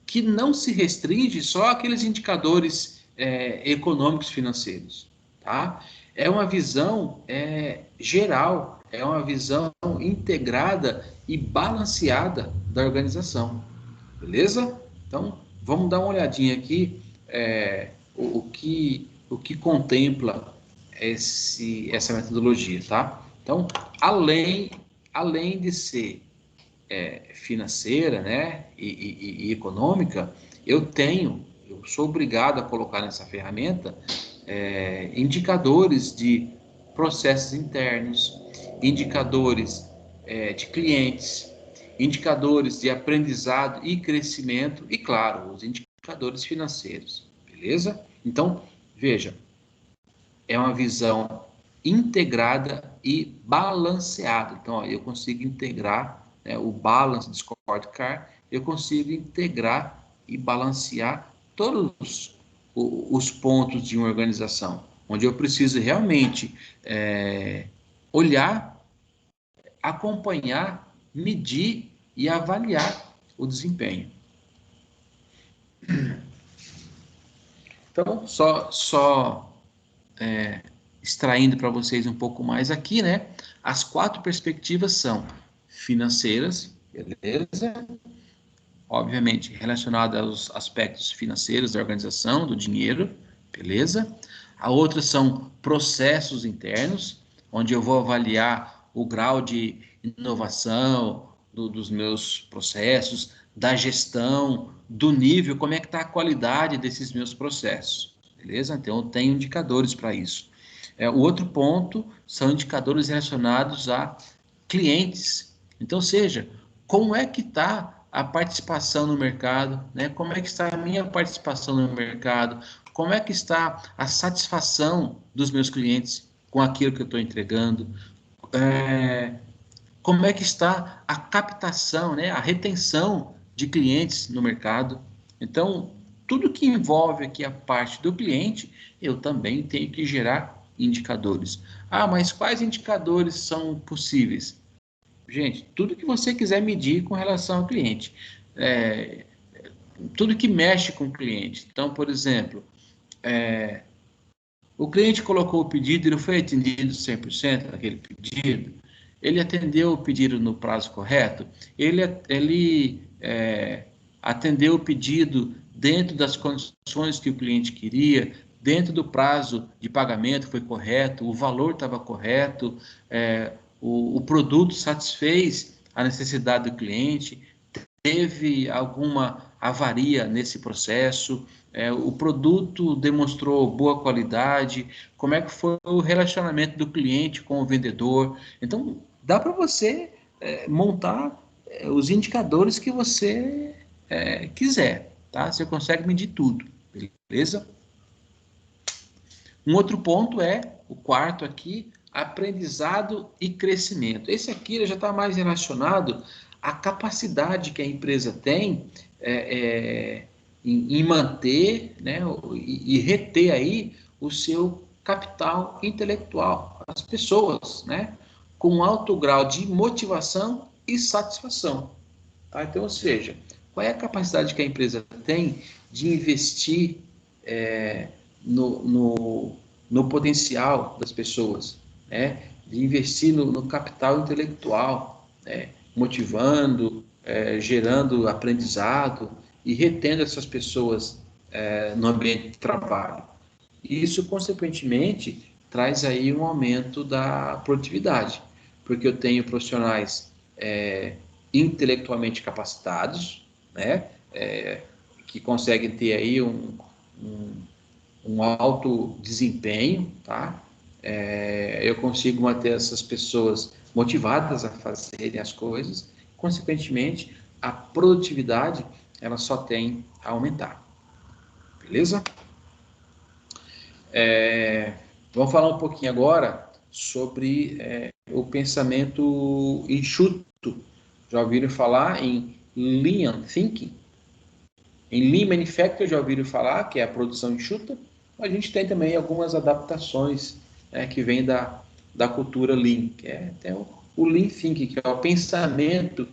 que não se restringe só àqueles indicadores econômicos financeiros, tá? É uma visão geral, é uma visão integrada e balanceada da organização, beleza? Então, vamos dar uma olhadinha aqui o que contempla essa metodologia, tá? Então, além de ser financeira, né, e econômica, eu sou obrigado a colocar nessa ferramenta indicadores de processos internos, indicadores de clientes, indicadores de aprendizado e crescimento e, claro, os indicadores financeiros, beleza? Então, veja, é uma visão integrada e balanceada. Então, ó, eu consigo integrar o balance do scorecard, eu consigo integrar e balancear todos os pontos de uma organização, onde eu preciso realmente olhar, acompanhar, medir e avaliar o desempenho. Então, só extraindo para vocês um pouco mais aqui, né? As 4 perspectivas são financeiras, beleza? Obviamente, relacionada aos aspectos financeiros da organização, do dinheiro, beleza? A outra são processos internos, onde eu vou avaliar o grau de inovação dos meus processos, da gestão, do nível, como é que está a qualidade desses meus processos, beleza? Então, eu tenho indicadores para isso. O outro ponto são indicadores relacionados a clientes. Então, seja, como é que está a participação no mercado, né? Como é que está a minha participação no mercado? Como é que está a satisfação dos meus clientes com aquilo que eu estou entregando? Como é que está a captação, né? A retenção de clientes no mercado? Então, tudo que envolve aqui a parte do cliente, eu também tenho que gerar indicadores. Ah, mas quais indicadores são possíveis? Gente, tudo que você quiser medir com relação ao cliente. Tudo que mexe com o cliente. Então, por exemplo, o cliente colocou o pedido, ele foi atendido 100% daquele pedido, ele atendeu o pedido no prazo correto, ele atendeu o pedido dentro das condições que o cliente queria, dentro do prazo de pagamento foi correto, o valor estava correto, o produto satisfez a necessidade do cliente, teve alguma avaria nesse processo, o produto demonstrou boa qualidade, como é que foi o relacionamento do cliente com o vendedor. Então, dá para você montar os indicadores que você quiser, tá? Você consegue medir tudo, beleza? Um outro ponto o quarto aqui, aprendizado e crescimento. Esse aqui já está mais relacionado à capacidade que a empresa tem em manter, né, e reter aí o seu capital intelectual, as pessoas, né, com alto grau de motivação e satisfação. Tá? Então, ou seja, qual é a capacidade que a empresa tem de investir no potencial das pessoas, né? de investir no capital intelectual, né? Motivando, gerando aprendizado e retendo essas pessoas no ambiente de trabalho. E isso, consequentemente, traz aí um aumento da produtividade, porque eu tenho profissionais intelectualmente capacitados, né? Que conseguem ter aí um alto desempenho, tá? Eu consigo manter essas pessoas motivadas a fazerem as coisas, consequentemente, a produtividade ela só tem a aumentar. Beleza? Vamos falar um pouquinho agora sobre o pensamento enxuto. Já ouviram falar em Lean Thinking? Em Lean Manufacturing, já ouviram falar, que é a produção enxuta? A gente tem também algumas adaptações que vêm da cultura Lean, que é até o Lean Thinking, que é o pensamento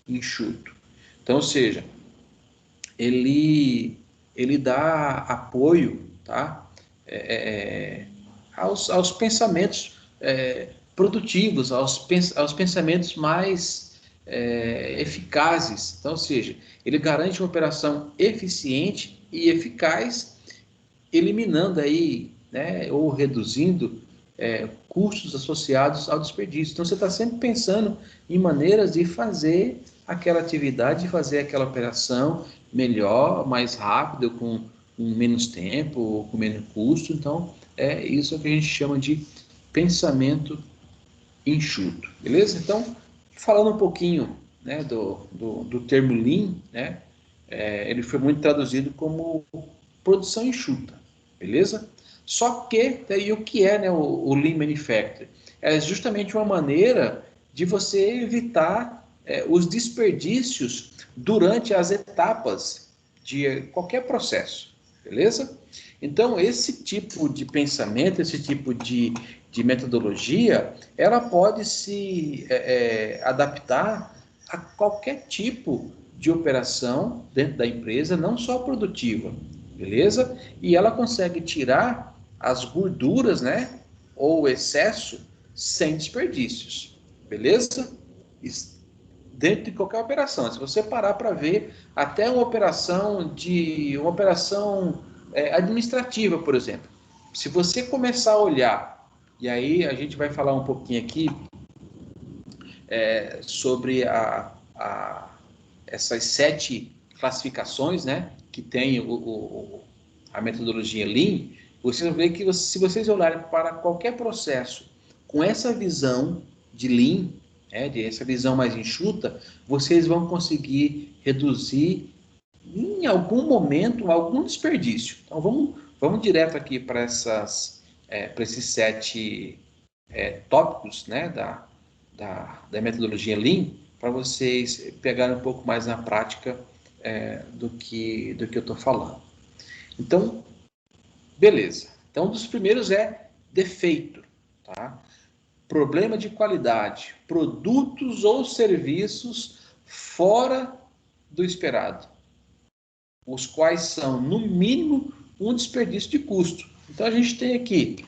enxuto. Então, ou seja, ele dá apoio, tá? Aos pensamentos produtivos, aos pensamentos mais eficazes. Então, ou seja, ele garante uma operação eficiente e eficaz, eliminando aí, né, ou reduzindo custos associados ao desperdício. Então, você está sempre pensando em maneiras de fazer aquela atividade, de fazer aquela operação melhor, mais rápido, com menos tempo, com menos custo. Então, é isso que a gente chama de pensamento enxuto, beleza? Então, falando um pouquinho, né, do termo Lean, né, ele foi muito traduzido como produção enxuta, beleza? Só que, daí o que é, né, o Lean Manufacturing? É justamente uma maneira de você evitar os desperdícios durante as etapas de qualquer processo, beleza? Então, esse tipo de pensamento, esse tipo de metodologia, ela pode se adaptar a qualquer tipo de operação dentro da empresa, não só produtiva, beleza? E ela consegue tirar as gorduras, né, ou o excesso sem desperdícios, beleza? Dentro de qualquer operação. Se você parar para ver, até uma operação administrativa, por exemplo. Se você começar a olhar, e aí a gente vai falar um pouquinho aqui sobre essas 7 classificações, né, que tem a metodologia Lean, vocês vão ver que se vocês olharem para qualquer processo com essa visão de Lean, essa visão mais enxuta, vocês vão conseguir reduzir em algum momento algum desperdício. Então vamos direto aqui para esses 7 tópicos, né, da metodologia Lean, para vocês pegarem um pouco mais na prática do que eu estou falando. Então, beleza. Então, um dos primeiros é defeito, tá? Problema de qualidade, produtos ou serviços fora do esperado, os quais são, no mínimo, um desperdício de custo. Então, a gente tem aqui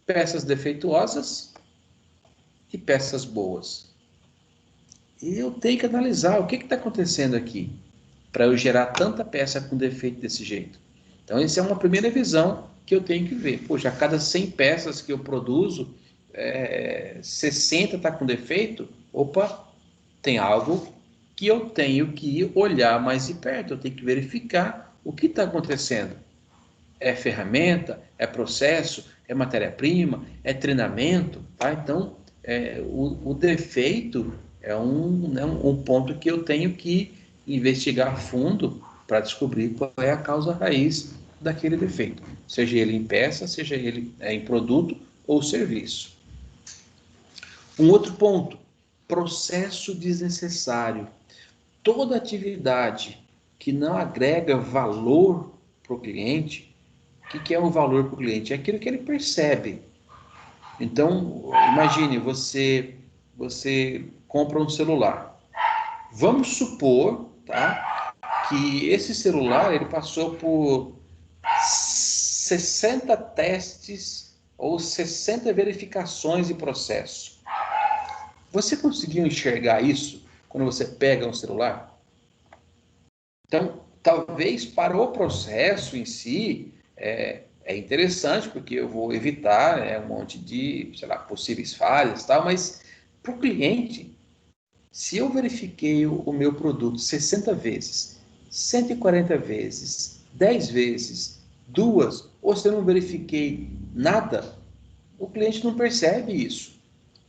peças defeituosas e peças boas. E eu tenho que analisar o que está acontecendo aqui para eu gerar tanta peça com defeito desse jeito. Então, essa é uma primeira visão que eu tenho que ver. Poxa, a cada 100 peças que eu produzo, 60 está com defeito. Opa, tem algo que eu tenho que olhar mais de perto. Eu tenho que verificar o que está acontecendo. É ferramenta? É processo? É matéria-prima? É treinamento? Tá? Então, o defeito é um ponto que eu tenho que investigar a fundo para descobrir qual é a causa raiz daquele defeito, seja ele em peça, seja ele em produto ou serviço. Um outro ponto, processo desnecessário. Toda atividade que não agrega valor para o cliente, o que é um valor para o cliente? É aquilo que ele percebe. Então, imagine, você compra um celular. Vamos supor, tá, que esse celular ele passou por 60 testes ou 60 verificações de processo. Você conseguiu enxergar isso quando você pega um celular? Então, talvez para o processo em si, é interessante, porque eu vou evitar um monte de, sei lá, possíveis falhas e tal, mas para o cliente, se eu verifiquei o meu produto 60 vezes, 140 vezes, 10 vezes, 2, ou se eu não verifiquei nada, o cliente não percebe isso,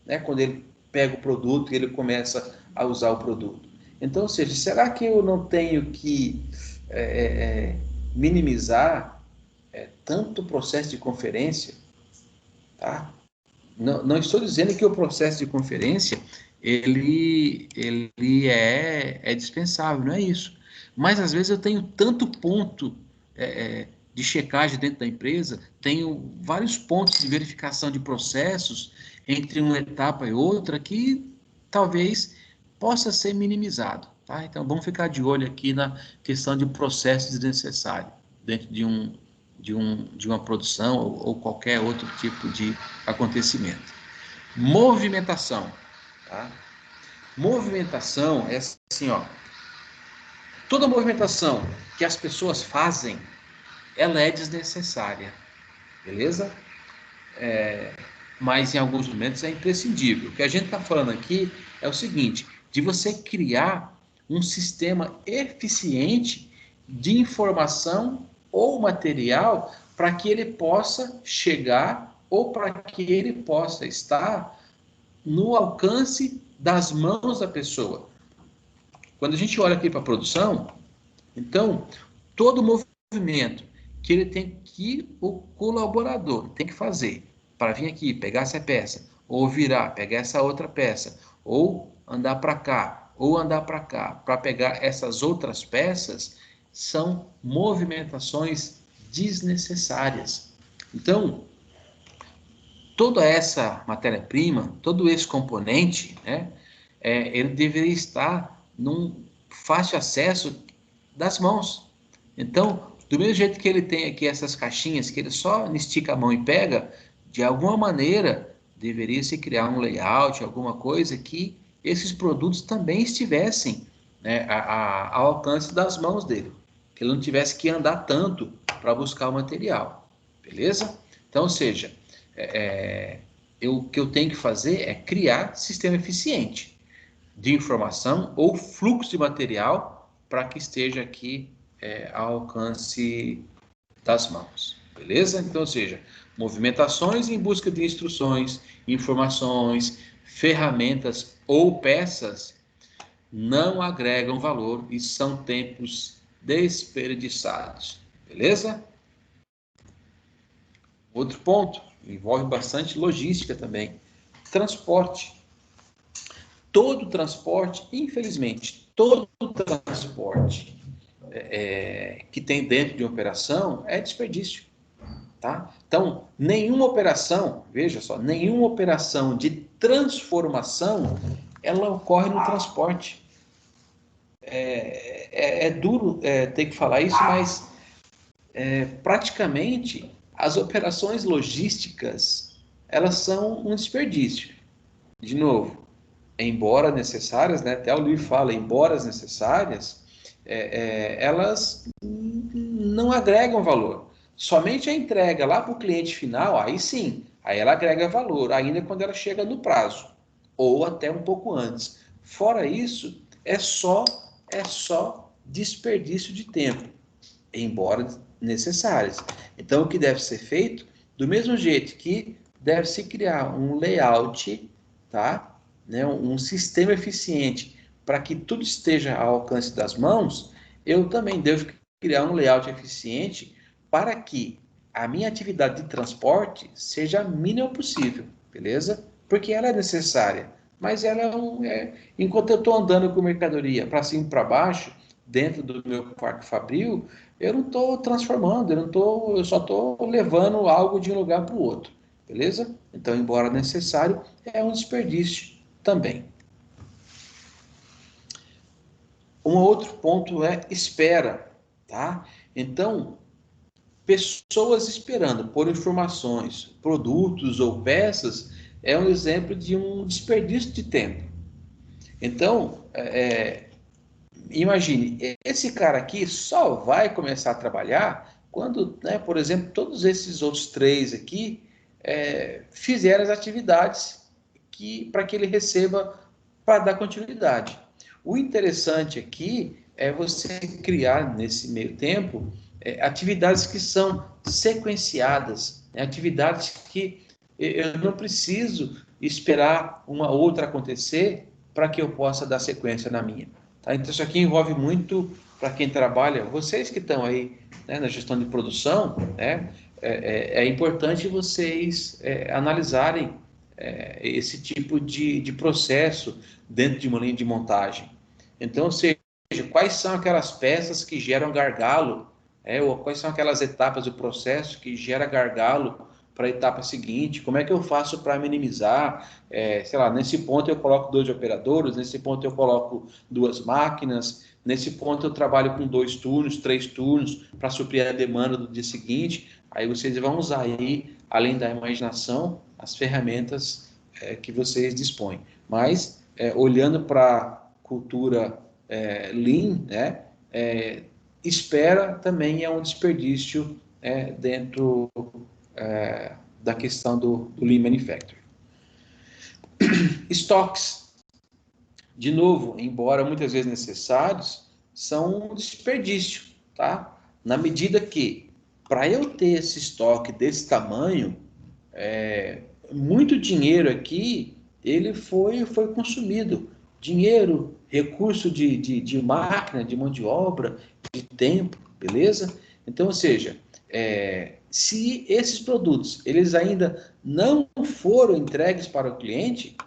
né? Quando ele pega o produto e ele começa a usar o produto. Então, ou seja, será que eu não tenho que minimizar tanto o processo de conferência? Tá? Não estou dizendo que o processo de conferência ele é dispensável, não é isso. Mas às vezes eu tenho tanto ponto de checagem dentro da empresa, tenho vários pontos de verificação de processos entre uma etapa e outra que talvez possa ser minimizado. Tá? Então vamos ficar de olho aqui na questão de processo desnecessário dentro de uma produção ou qualquer outro tipo de acontecimento. Movimentação. Tá? Movimentação é assim, ó. Toda movimentação que as pessoas fazem, ela é desnecessária, beleza? Mas em alguns momentos é imprescindível. O que a gente está falando aqui é o seguinte, de você criar um sistema eficiente de informação ou material para que ele possa chegar ou para que ele possa estar no alcance das mãos da pessoa. Quando a gente olha aqui para a produção, então, todo movimento que ele tem que o colaborador tem que fazer para vir aqui, pegar essa peça, ou virar, pegar essa outra peça, ou andar para cá, ou andar para cá, para pegar essas outras peças, são movimentações desnecessárias. Então, toda essa matéria-prima, todo esse componente, né, ele deveria estar num fácil acesso das mãos. Então, do mesmo jeito que ele tem aqui essas caixinhas, que ele só estica a mão e pega, de alguma maneira deveria se criar um layout, alguma coisa que esses produtos também estivessem, né, ao alcance das mãos dele, que ele não tivesse que andar tanto para buscar o material, beleza? Então, ou seja, o que eu tenho que fazer é criar sistema eficiente de informação ou fluxo de material para que esteja aqui ao alcance das mãos, beleza? Então, ou seja, movimentações em busca de instruções, informações, ferramentas ou peças não agregam valor e são tempos desperdiçados, beleza? Outro ponto, envolve bastante logística também, transporte. Todo transporte, infelizmente, todo transporte que tem dentro de operação é desperdício, tá? Então, nenhuma operação, veja só, nenhuma operação de transformação, ela ocorre no transporte. É duro ter que falar isso, mas praticamente as operações logísticas, elas são um desperdício. De novo, embora necessárias, né, até o livro fala, embora as necessárias, elas não agregam valor. Somente a entrega lá para o cliente final, aí sim, aí ela agrega valor, ainda quando ela chega no prazo, ou até um pouco antes. Fora isso, é só desperdício de tempo, embora necessárias. Então, o que deve ser feito, do mesmo jeito que deve se criar um layout, tá? Né? Um sistema eficiente para que tudo esteja ao alcance das mãos, eu também devo criar um layout eficiente para que a minha atividade de transporte seja a mínima possível, beleza? Porque ela é necessária, mas ela enquanto eu estou andando com mercadoria para cima e para baixo, dentro do meu parque fabril, eu não estou transformando, eu só estou levando algo de um lugar para o outro, beleza? Então, embora necessário, é um desperdício também. Um outro ponto é espera, tá? Então, pessoas esperando por informações, produtos ou peças, é um exemplo de um desperdício de tempo. Então, imagine, esse cara aqui só vai começar a trabalhar quando, né, por exemplo, todos esses outros 3 aqui fizeram as atividades para que ele receba para dar continuidade. O interessante aqui é você criar, nesse meio tempo, atividades que são sequenciadas, né? Atividades que eu não preciso esperar uma outra acontecer para que eu possa dar sequência na minha. Tá? Então, isso aqui envolve muito para quem trabalha, vocês que estão aí, né, na gestão de produção, né, é importante vocês analisarem esse tipo de processo dentro de uma linha de montagem. Então, ou seja, quais são aquelas peças que geram gargalo, ou quais são aquelas etapas do processo que gera gargalo para a etapa seguinte, como é que eu faço para minimizar, sei lá, nesse ponto eu coloco 2 operadores, nesse ponto eu coloco 2 máquinas, nesse ponto eu trabalho com 2 turnos, 3 turnos, para suprir a demanda do dia seguinte. Aí vocês vão usar aí, além da imaginação, as ferramentas que vocês dispõem. Mas, olhando para a cultura Lean, né, espera também é um desperdício dentro da questão do Lean Manufacturing. Estoques, de novo, embora muitas vezes necessários, são um desperdício, tá? Na medida que, para eu ter esse estoque desse tamanho, muito dinheiro aqui, ele foi consumido. Dinheiro, recurso de máquina, de mão de obra, de tempo, beleza? Então, ou seja, se esses produtos, eles ainda não foram entregues para o cliente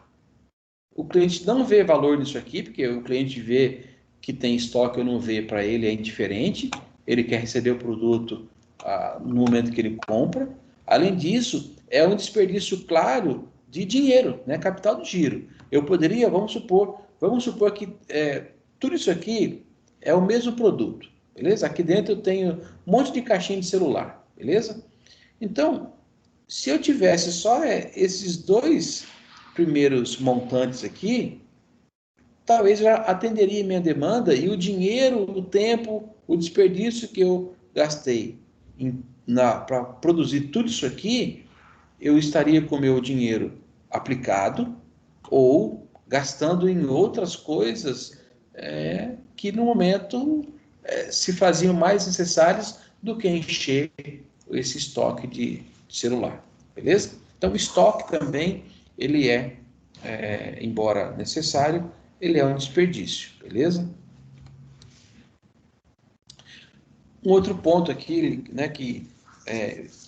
não vê valor nisso aqui, porque o cliente vê que tem estoque ou não vê, para ele é indiferente, ele quer receber o produto no momento que ele compra. Além disso, é um desperdício claro de dinheiro, né? Capital de giro. Eu poderia, vamos supor que tudo isso aqui é o mesmo produto, beleza? Aqui dentro eu tenho um monte de caixinha de celular, beleza? Então, se eu tivesse só esses 2 primeiros montantes aqui, talvez já atenderia minha demanda e o dinheiro, o tempo, o desperdício que eu gastei para produzir tudo isso aqui, eu estaria com o meu dinheiro aplicado ou gastando em outras coisas que no momento se faziam mais necessárias do que encher esse estoque de celular, beleza? Então, o estoque também, ele embora necessário, ele é um desperdício, beleza? Um outro ponto aqui, né, que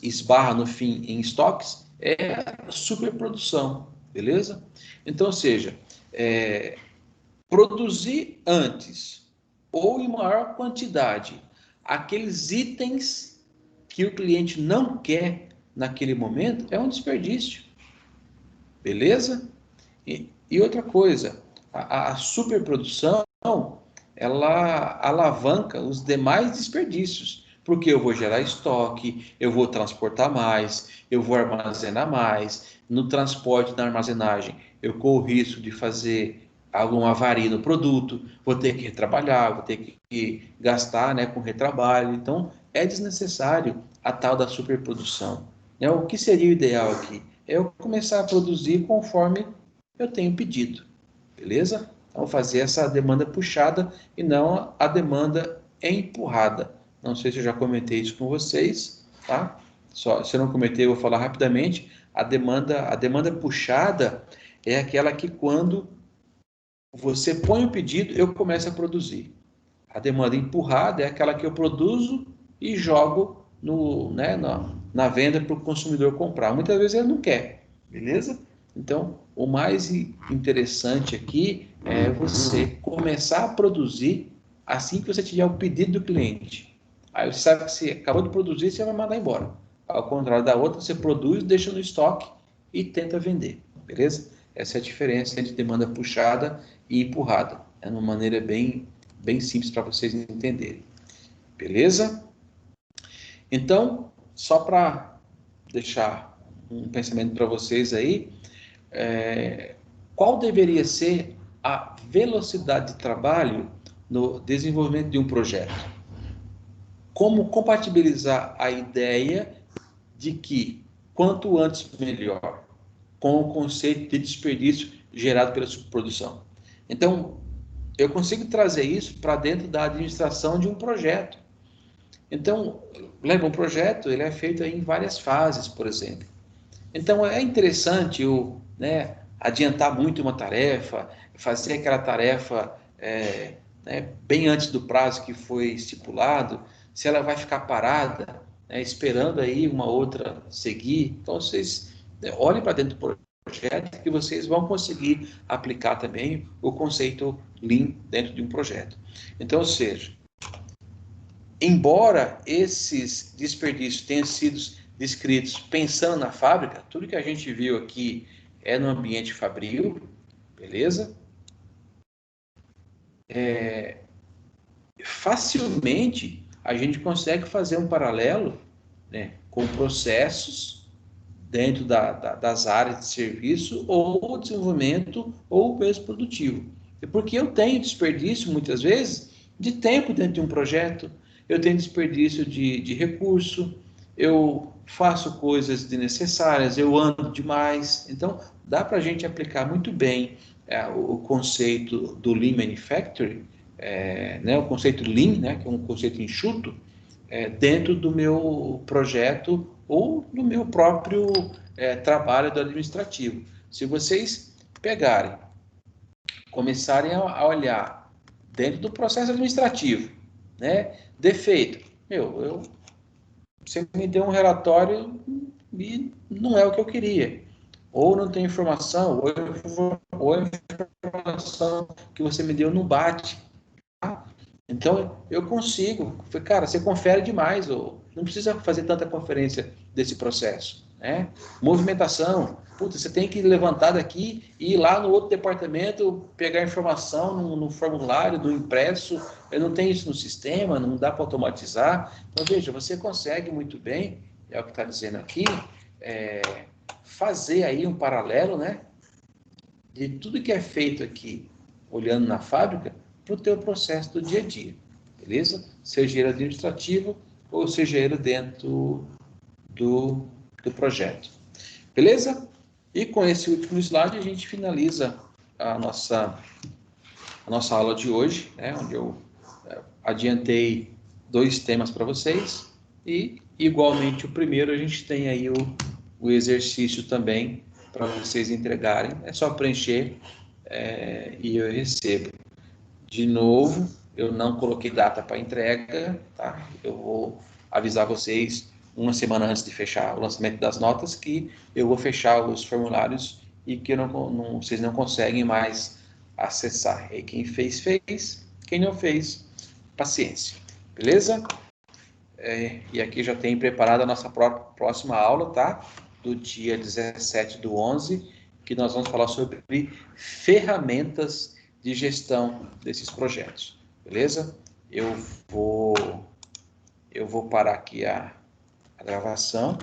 esbarra no fim em estoques é a superprodução, beleza? Então, ou seja, produzir antes ou em maior quantidade aqueles itens que o cliente não quer naquele momento é um desperdício, beleza? E outra coisa, a superprodução, ela alavanca os demais desperdícios, porque eu vou gerar estoque, eu vou transportar mais, eu vou armazenar mais, no transporte, na armazenagem, eu corro o risco de fazer alguma avaria no produto, vou ter que retrabalhar, vou ter que gastar, né, com retrabalho, então é desnecessário a tal da superprodução. O que seria o ideal aqui? É eu começar a produzir conforme eu tenho pedido, beleza? Então, fazer essa demanda puxada e não a demanda empurrada. Não sei se eu já comentei isso com vocês, tá? Se eu não comentei, eu vou falar rapidamente. A demanda puxada é aquela que quando você põe o pedido, eu começo a produzir. A demanda empurrada é aquela que eu produzo e jogo na venda para o consumidor comprar. Muitas vezes ele não quer, beleza? Então, o mais interessante aqui é você começar a produzir assim que você tiver o pedido do cliente. Aí você sabe que você acabou de produzir, você vai mandar embora. Ao contrário da outra, você produz, deixa no estoque e tenta vender, beleza? Essa é a diferença entre demanda puxada e empurrada. É uma maneira bem simples para vocês entenderem. Beleza? Então, só para deixar um pensamento para vocês aí, qual deveria ser a velocidade de trabalho no desenvolvimento de um projeto? Como compatibilizar a ideia de que quanto antes melhor, com o conceito de desperdício gerado pela subprodução. Então, eu consigo trazer isso para dentro da administração de um projeto. Então, lembra, um projeto ele é feito em várias fases, por exemplo. Então, é interessante eu, adiantar muito uma tarefa, fazer aquela tarefa bem antes do prazo que foi estipulado, se ela vai ficar parada, esperando aí uma outra seguir. Então, vocês olhem para dentro do projeto que vocês vão conseguir aplicar também o conceito Lean dentro de um projeto. Então, ou seja, embora esses desperdícios tenham sido descritos pensando na fábrica, tudo que a gente viu aqui é no ambiente fabril, beleza? Facilmente a gente consegue fazer um paralelo, com processos dentro das áreas de serviço ou desenvolvimento ou mesmo produtivo. Porque eu tenho desperdício, muitas vezes, de tempo dentro de um projeto, eu tenho desperdício de recurso, eu faço coisas desnecessárias, eu ando demais. Então, dá para a gente aplicar muito bem o conceito do Lean Manufacturing, o conceito Lean, que é um conceito enxuto, dentro do meu projeto ou do meu próprio trabalho do administrativo. Se vocês pegarem, começarem a olhar dentro do processo administrativo, defeito, você me deu um relatório e não é o que eu queria, ou não tem informação, ou a informação que você me deu não bate. Então, eu consigo. Cara, você confere demais, ou não precisa fazer tanta conferência desse processo. Movimentação. Putz, você tem que levantar daqui e ir lá no outro departamento, pegar informação no formulário, do impresso. Eu não tenho isso no sistema, não dá para automatizar. Então, veja, você consegue muito bem, é o que está dizendo aqui, fazer aí um paralelo, de tudo que é feito aqui, olhando na fábrica, para o teu processo do dia a dia, beleza? Seja ele administrativo ou seja ele dentro do projeto, beleza? E com esse último slide a gente finaliza a nossa aula de hoje, onde eu adiantei 2 temas para vocês e igualmente o primeiro a gente tem aí o exercício também para vocês entregarem, é só preencher e eu recebo. De novo, eu não coloquei data para entrega, tá? Eu vou avisar vocês uma semana antes de fechar o lançamento das notas que eu vou fechar os formulários e que vocês não conseguem mais acessar. E quem fez, fez. Quem não fez, paciência. Beleza? E aqui já tem preparado a nossa próxima aula, tá? Do dia 17/11, que nós vamos falar sobre ferramentas de gestão desses projetos, beleza? Eu vou parar aqui a gravação.